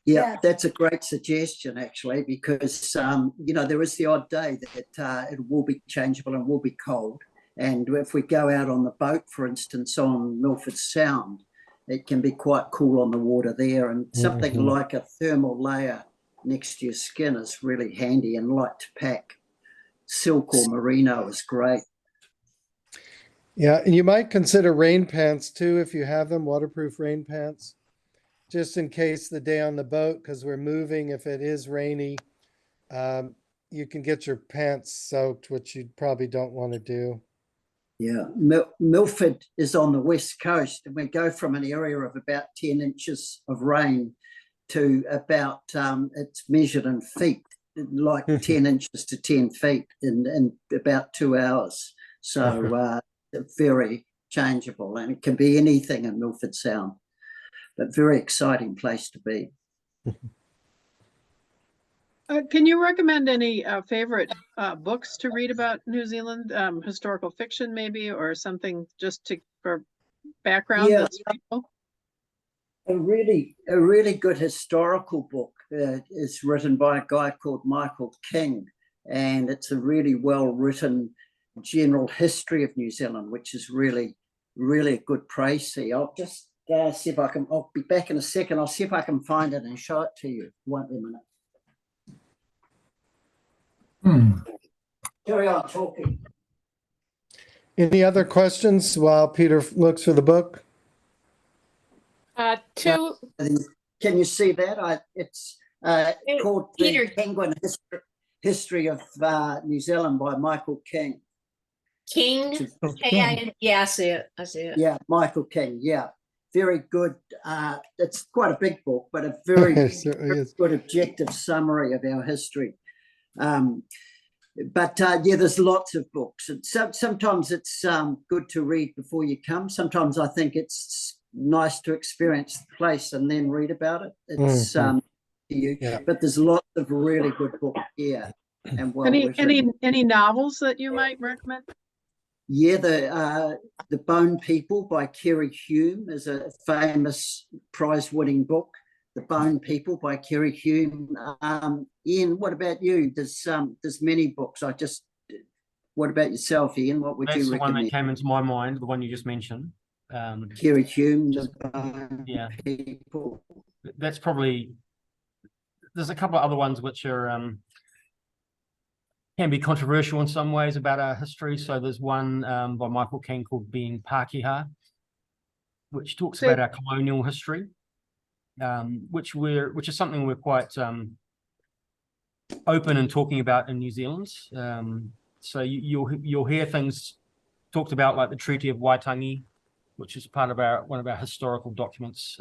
Yeah, that's a great suggestion, actually, because, there is the odd day that it will be changeable and will be cold. And if we go out on the boat, for instance, on Milford Sound, it can be quite cool on the water there. And something like a thermal layer next to your skin is really handy and light to pack. Silk or merino is great. Yeah, and you might consider rain pants too, if you have them, waterproof rain pants. Just in case the day on the boat, because we're moving, if it is rainy, you can get your pants soaked, which you probably don't want to do. Yeah, Milford is on the west coast, and we go from an area of about 10 inches of rain to about, it's measured in feet, like 10 inches to 10 feet in about 2 hours. So very changeable, and it can be anything in Milford Sound. But very exciting place to be. Can you recommend any favorite books to read about New Zealand? Historical fiction, maybe, or something just for background that's readable? A really good historical book is written by a guy called Michael King, and it's a really well written general history of New Zealand, which is really a good précis. I'll just see if I can. I'll be back in a second. I'll see if I can find it and show it to you. Won't be a minute. Carry on talking. Any other questions while Peter looks for the book? Two. Can you see that? It's called Peter. The Penguin History of New Zealand by Michael King. King. K-I-N. Yeah, I see it. Yeah, Michael King. Yeah, very good. It's quite a big book, but a very good objective summary of our history. But yeah, there's lots of books. And sometimes it's good to read before you come. Sometimes I think it's nice to experience the place and then read about it. It's you. Yeah. But there's lots of really good books here. And well Any novels that you might recommend? Yeah, the Bone People by Kerry Hume is a famous prize-winning book. The Bone People by Kerry Hume. Ian, what about you? There's many books. What about yourself, Ian? What would you recommend? That's the one that came into my mind, the one you just mentioned. Kerry Hume, The Bone Yeah. People. That's probably, there's a couple of other ones which are can be controversial in some ways about our history. So there's one by Michael King called Being Pākehā, which talks about our colonial history, which is something we're quite open in talking about in New Zealand. So you'll hear things talked about like the Treaty of Waitangi, which is part of one of our historical documents,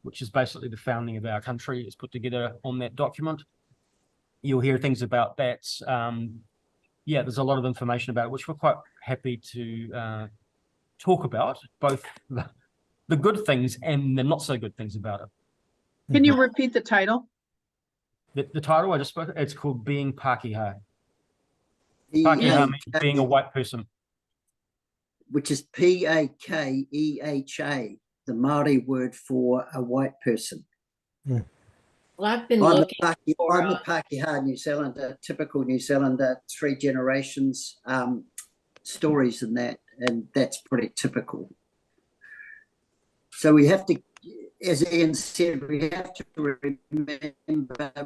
which is basically the founding of our country. It's put together on that document. You'll hear things about that. Yeah, there's a lot of information about it, which we're quite happy to talk about, both the good things and the not so good things about it. Can you repeat the title? The title I just spoke, it's called Being Pākehā. Pākehā means being a white person. Which is P-A-K-E-H-A, the Māori word for a white person. Yeah. Well, I've been I'm looking a Pākehā New Zealander, typical New Zealander, 3 generations, stories in that, and that's pretty typical. So we have to, as Ian said, we have to remember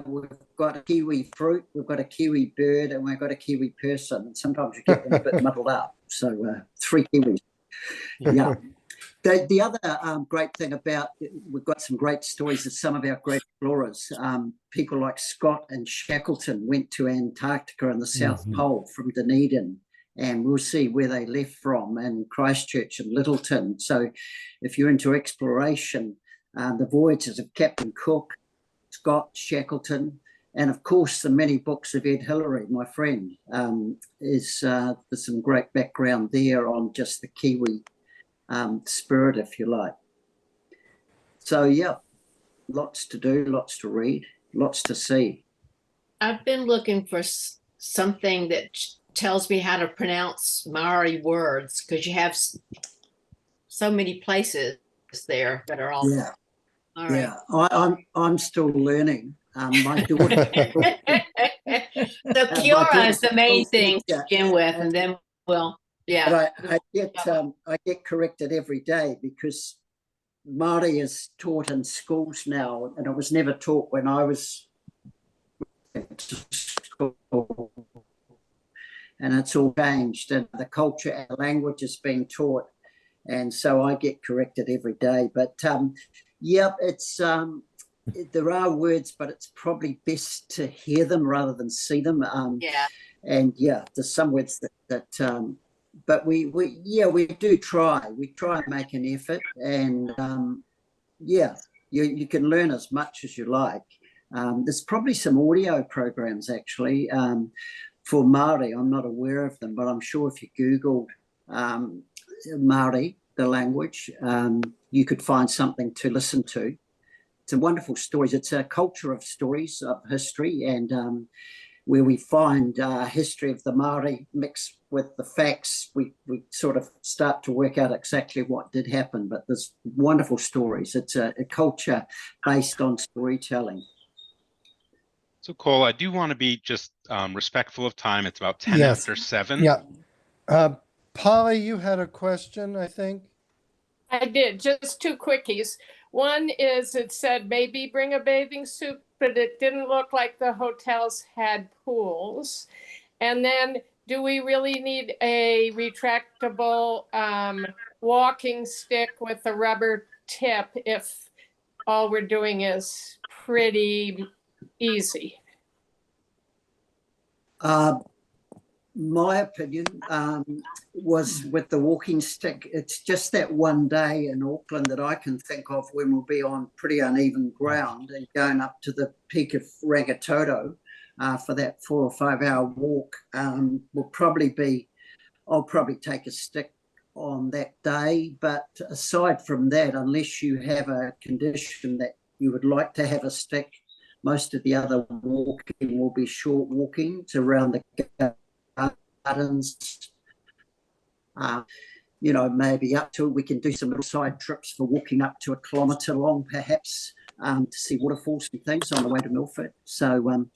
we've got a kiwi fruit, we've got a kiwi bird, and we've got a kiwi person, and sometimes you get them a bit muddled up. So 3 kiwis. Yeah. The other great thing about, we've got some great stories of some of our great explorers. People like Scott and Shackleton went to Antarctica and the South Pole from Dunedin, and we'll see where they left from, and Christchurch and Littleton. So if you're into exploration, the voyages of Captain Cook, Scott, Shackleton, and of course the many books of Ed Hillary, my friend, there's some great background there on just the Kiwi spirit, if you like. So yeah, lots to do, lots to read, lots to see. I've been looking for something that tells me how to pronounce Maori words, because you have so many places there that are all. Yeah, all right. Yeah. I'm still learning. My daughter. So Kiora is the main thing to begin with, and then yeah. But I get corrected every day because Māori is taught in schools now, and it was never taught when I was at school. And it's all changed, and the culture and language is being taught, and so I get corrected every day. But yeah, it's there are words, but it's probably best to hear them rather than see them. Yeah. And yeah, there's some words that but we do try. We try and make an effort, and yeah, you can learn as much as you like. There's probably some audio programs actually for Māori. I'm not aware of them, but I'm sure if you Googled Māori, the language, you could find something to listen to. It's a wonderful stories. It's a culture of stories of history, and where we find history of the Māori mixed with the facts, we sort of start to work out exactly what did happen. But there's wonderful stories. It's a culture based on storytelling. So Cole, I do want to be just respectful of time. It's about 10 after 7. Yeah. Polly, you had a question, I think. I did, just 2 quickies. One is it said maybe bring a bathing suit, but it didn't look like the hotels had pools. And then do we really need a retractable walking stick with a rubber tip if all we're doing is pretty easy? My opinion was with the walking stick, it's just that one day in Auckland that I can think of when we'll be on pretty uneven ground and going up to the peak of Rangitoto. for that 4 or 5 hour walk will probably be, I'll probably take a stick on that day. But aside from that, unless you have a condition that you would like to have a stick, most of the other walking will be short walkings around the gardens. You know, maybe up to, we can do some little side trips for walking up to 1 kilometre long, perhaps, to see waterfalls and things on the way to Milford. So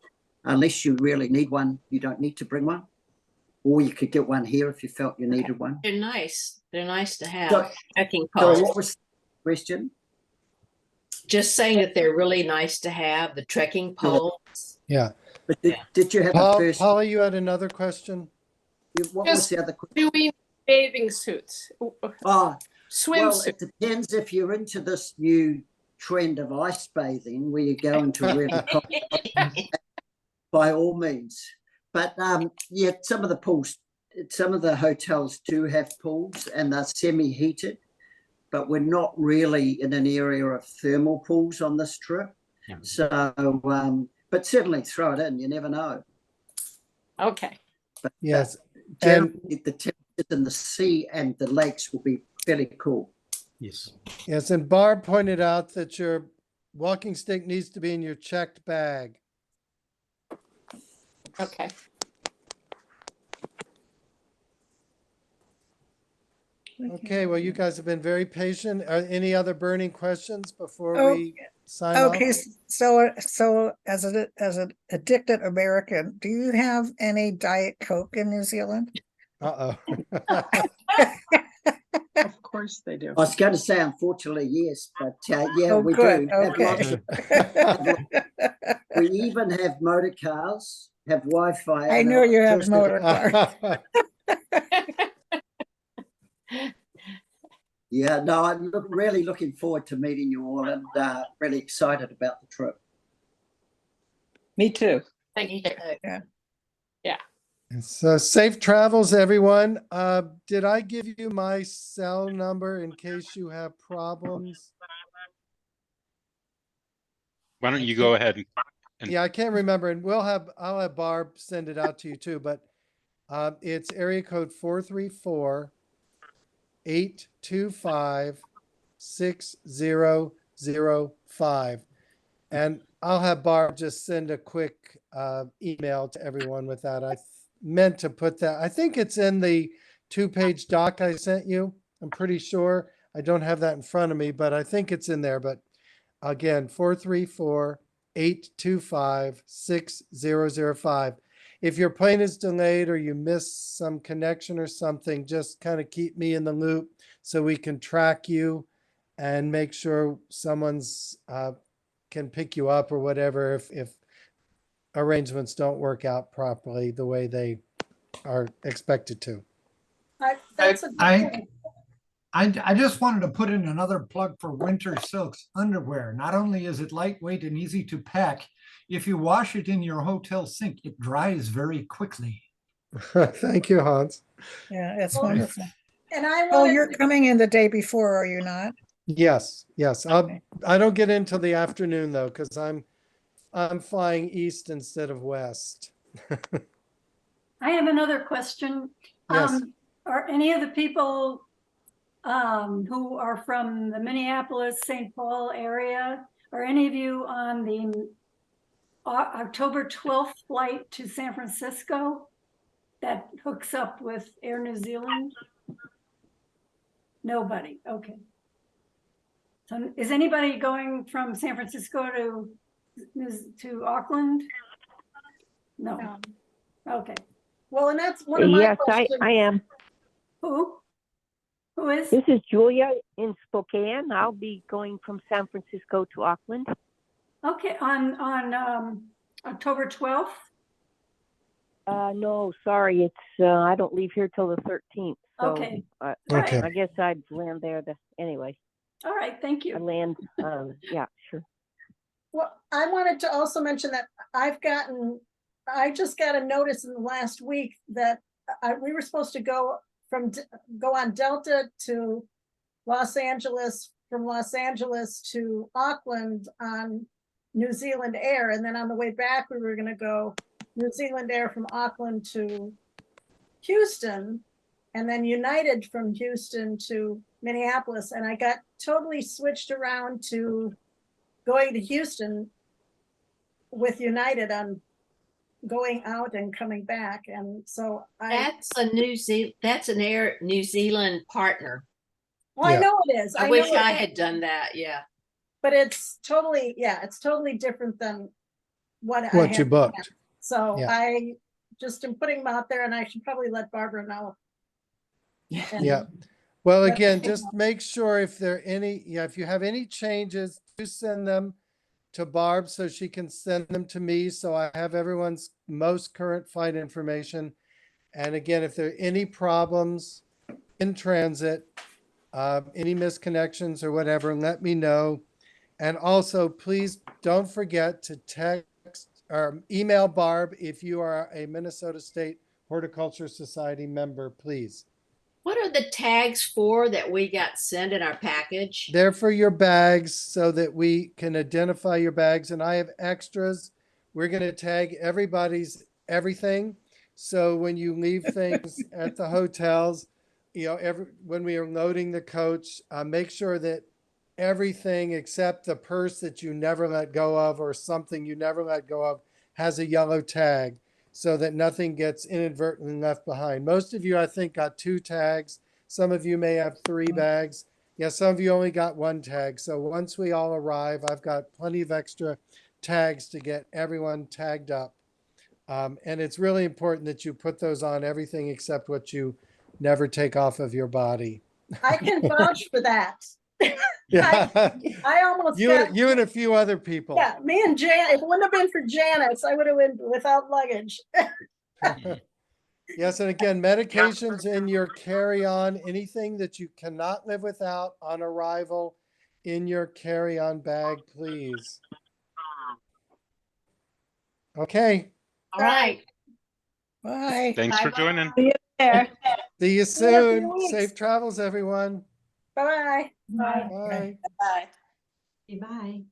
unless you really need one, you don't need to bring one. Or you could get one here if you felt you needed one. They're nice. They're nice to have. So, Trekking sorry, poles. what was the question? Just saying that they're really nice to have, the trekking poles. Yeah. But did you have a first? Paula, you had another question? What was Just the other question? do we need bathing suits? Oh, well, Swimsuit. it depends if you're into this new trend of ice bathing where you go into really by all means. But yeah, some of the pools, some of the hotels do have pools and they're semi-heated, but we're not really in an area of thermal pools on this trip. Yeah. So, but certainly throw it in, you never know. Okay. But Yes. generally the temperatures in the sea and the lakes will be fairly cool. Yes. Yes, and Barb pointed out that your walking stick needs to be in your checked bag. Okay. Okay, well, you guys have been very patient. Are any other burning questions before Oh, we sign off? Okay, so as an addicted American, do you have any Diet Coke in New Zealand? Uh-oh. Of course they do. I was going to say, unfortunately, yes, but yeah, Oh, we good. do. Have Okay. lots of, we even have motor cars, have Wi-Fi. I and know you have electricity. motor cars. Yeah, no, I'm really looking forward to meeting you all and really excited about the trip. Me too. Thank you. Yeah. Yeah. So safe travels, everyone. Did I give you my cell number in case you have problems? Why don't you go ahead and Yeah, I can't remember, and I'll have Barb send it out to you too, but it's area code 434-825-6005. And I'll have Barb just send a quick email to everyone with that. I meant to put that. I think it's in the 2-page doc I sent you. I'm pretty sure. I don't have that in front of me, but I think it's in there. But again, 434-825-6005. If your plane is delayed or you miss some connection or something, just kind of keep me in the loop so we can track you and make sure someone's can pick you up or whatever if arrangements don't work out properly the way they are expected to. That's a good point. I just wanted to put in another plug for Winter Silk's underwear. Not only is it lightweight and easy to pack, if you wash it in your hotel sink, it dries very quickly. Thank you, Hans. Yeah, it's Well, wonderful. And I Oh, wanted you're coming in the day before, are you not? Yes. Okay. I don't get into the afternoon though, because I'm flying east instead of west. I have another question. Yes. Are any of the people who are from the Minneapolis, St. Paul area, are any of you on the October 12th flight to San Francisco that hooks up with Air New Zealand? Nobody, okay. So is anybody going from San Francisco to Auckland? No. Okay. Well, and that's one of my Yes, questions. I am. Who is? This is Julia in Spokane. I'll be going from San Francisco to Auckland. Okay, on October 12th? No, sorry, it's I don't leave here till the 13th. So Okay. Okay. I guess I'd land there. Anyway. All right, thank I you. land. Yeah, sure. Well, I wanted to also mention that I just got a notice in the last week that we were supposed to go on Delta to Los Angeles, from Los Angeles to Auckland on New Zealand Air. And then on the way back, we were going to go New Zealand Air from Auckland to Houston, and then United from Houston to Minneapolis, and I got totally switched around to going to Houston with United on going out and coming back, and so That's an Air New Zealand partner. well, I know it is. I know wish it I is, had done that, yeah. but it's totally, yeah, it's totally different than what I What you had booked. planned. So Yeah. I just am putting them out there, and I should probably let Barbara know. And- Yeah. Well, But- again, just make sure if there are any, if you have any changes, do send them to Barb so she can send them to me. So I have everyone's most current flight information. And again, if there are any problems in transit, any misconnections or whatever, let me know. And also, please don't forget to text or email Barb if you are a Minnesota State Horticulture Society member, please. What are the tags for that we got sent in our package? They're for your bags so that we can identify your bags. And I have extras. We're going to tag everybody's everything. So when you leave things at the hotels, when we are loading the coach, make sure that everything except the purse that you never let go of or something you never let go of has a yellow tag, so that nothing gets inadvertently left behind. Most of you, I think, got 2 tags. Some of you may have 3 bags. Yeah, some of you only got 1 tag. So once we all arrive, I've got plenty of extra tags to get everyone tagged up. And it's really important that you put those on everything except what you never take off of your body. I can vouch for that. Yeah. I almost you and a few other people. Yeah, me and Jan, if it wouldn't have been for Janice, I would have been without luggage. Yes, and again, medications in your carry-on, anything that you cannot live without on arrival in your carry-on bag, please. Okay. All right. Bye. Thanks for joining. See you there. See you See you in a few soon. weeks. Safe travels, everyone. Bye. Bye. Bye. Bye.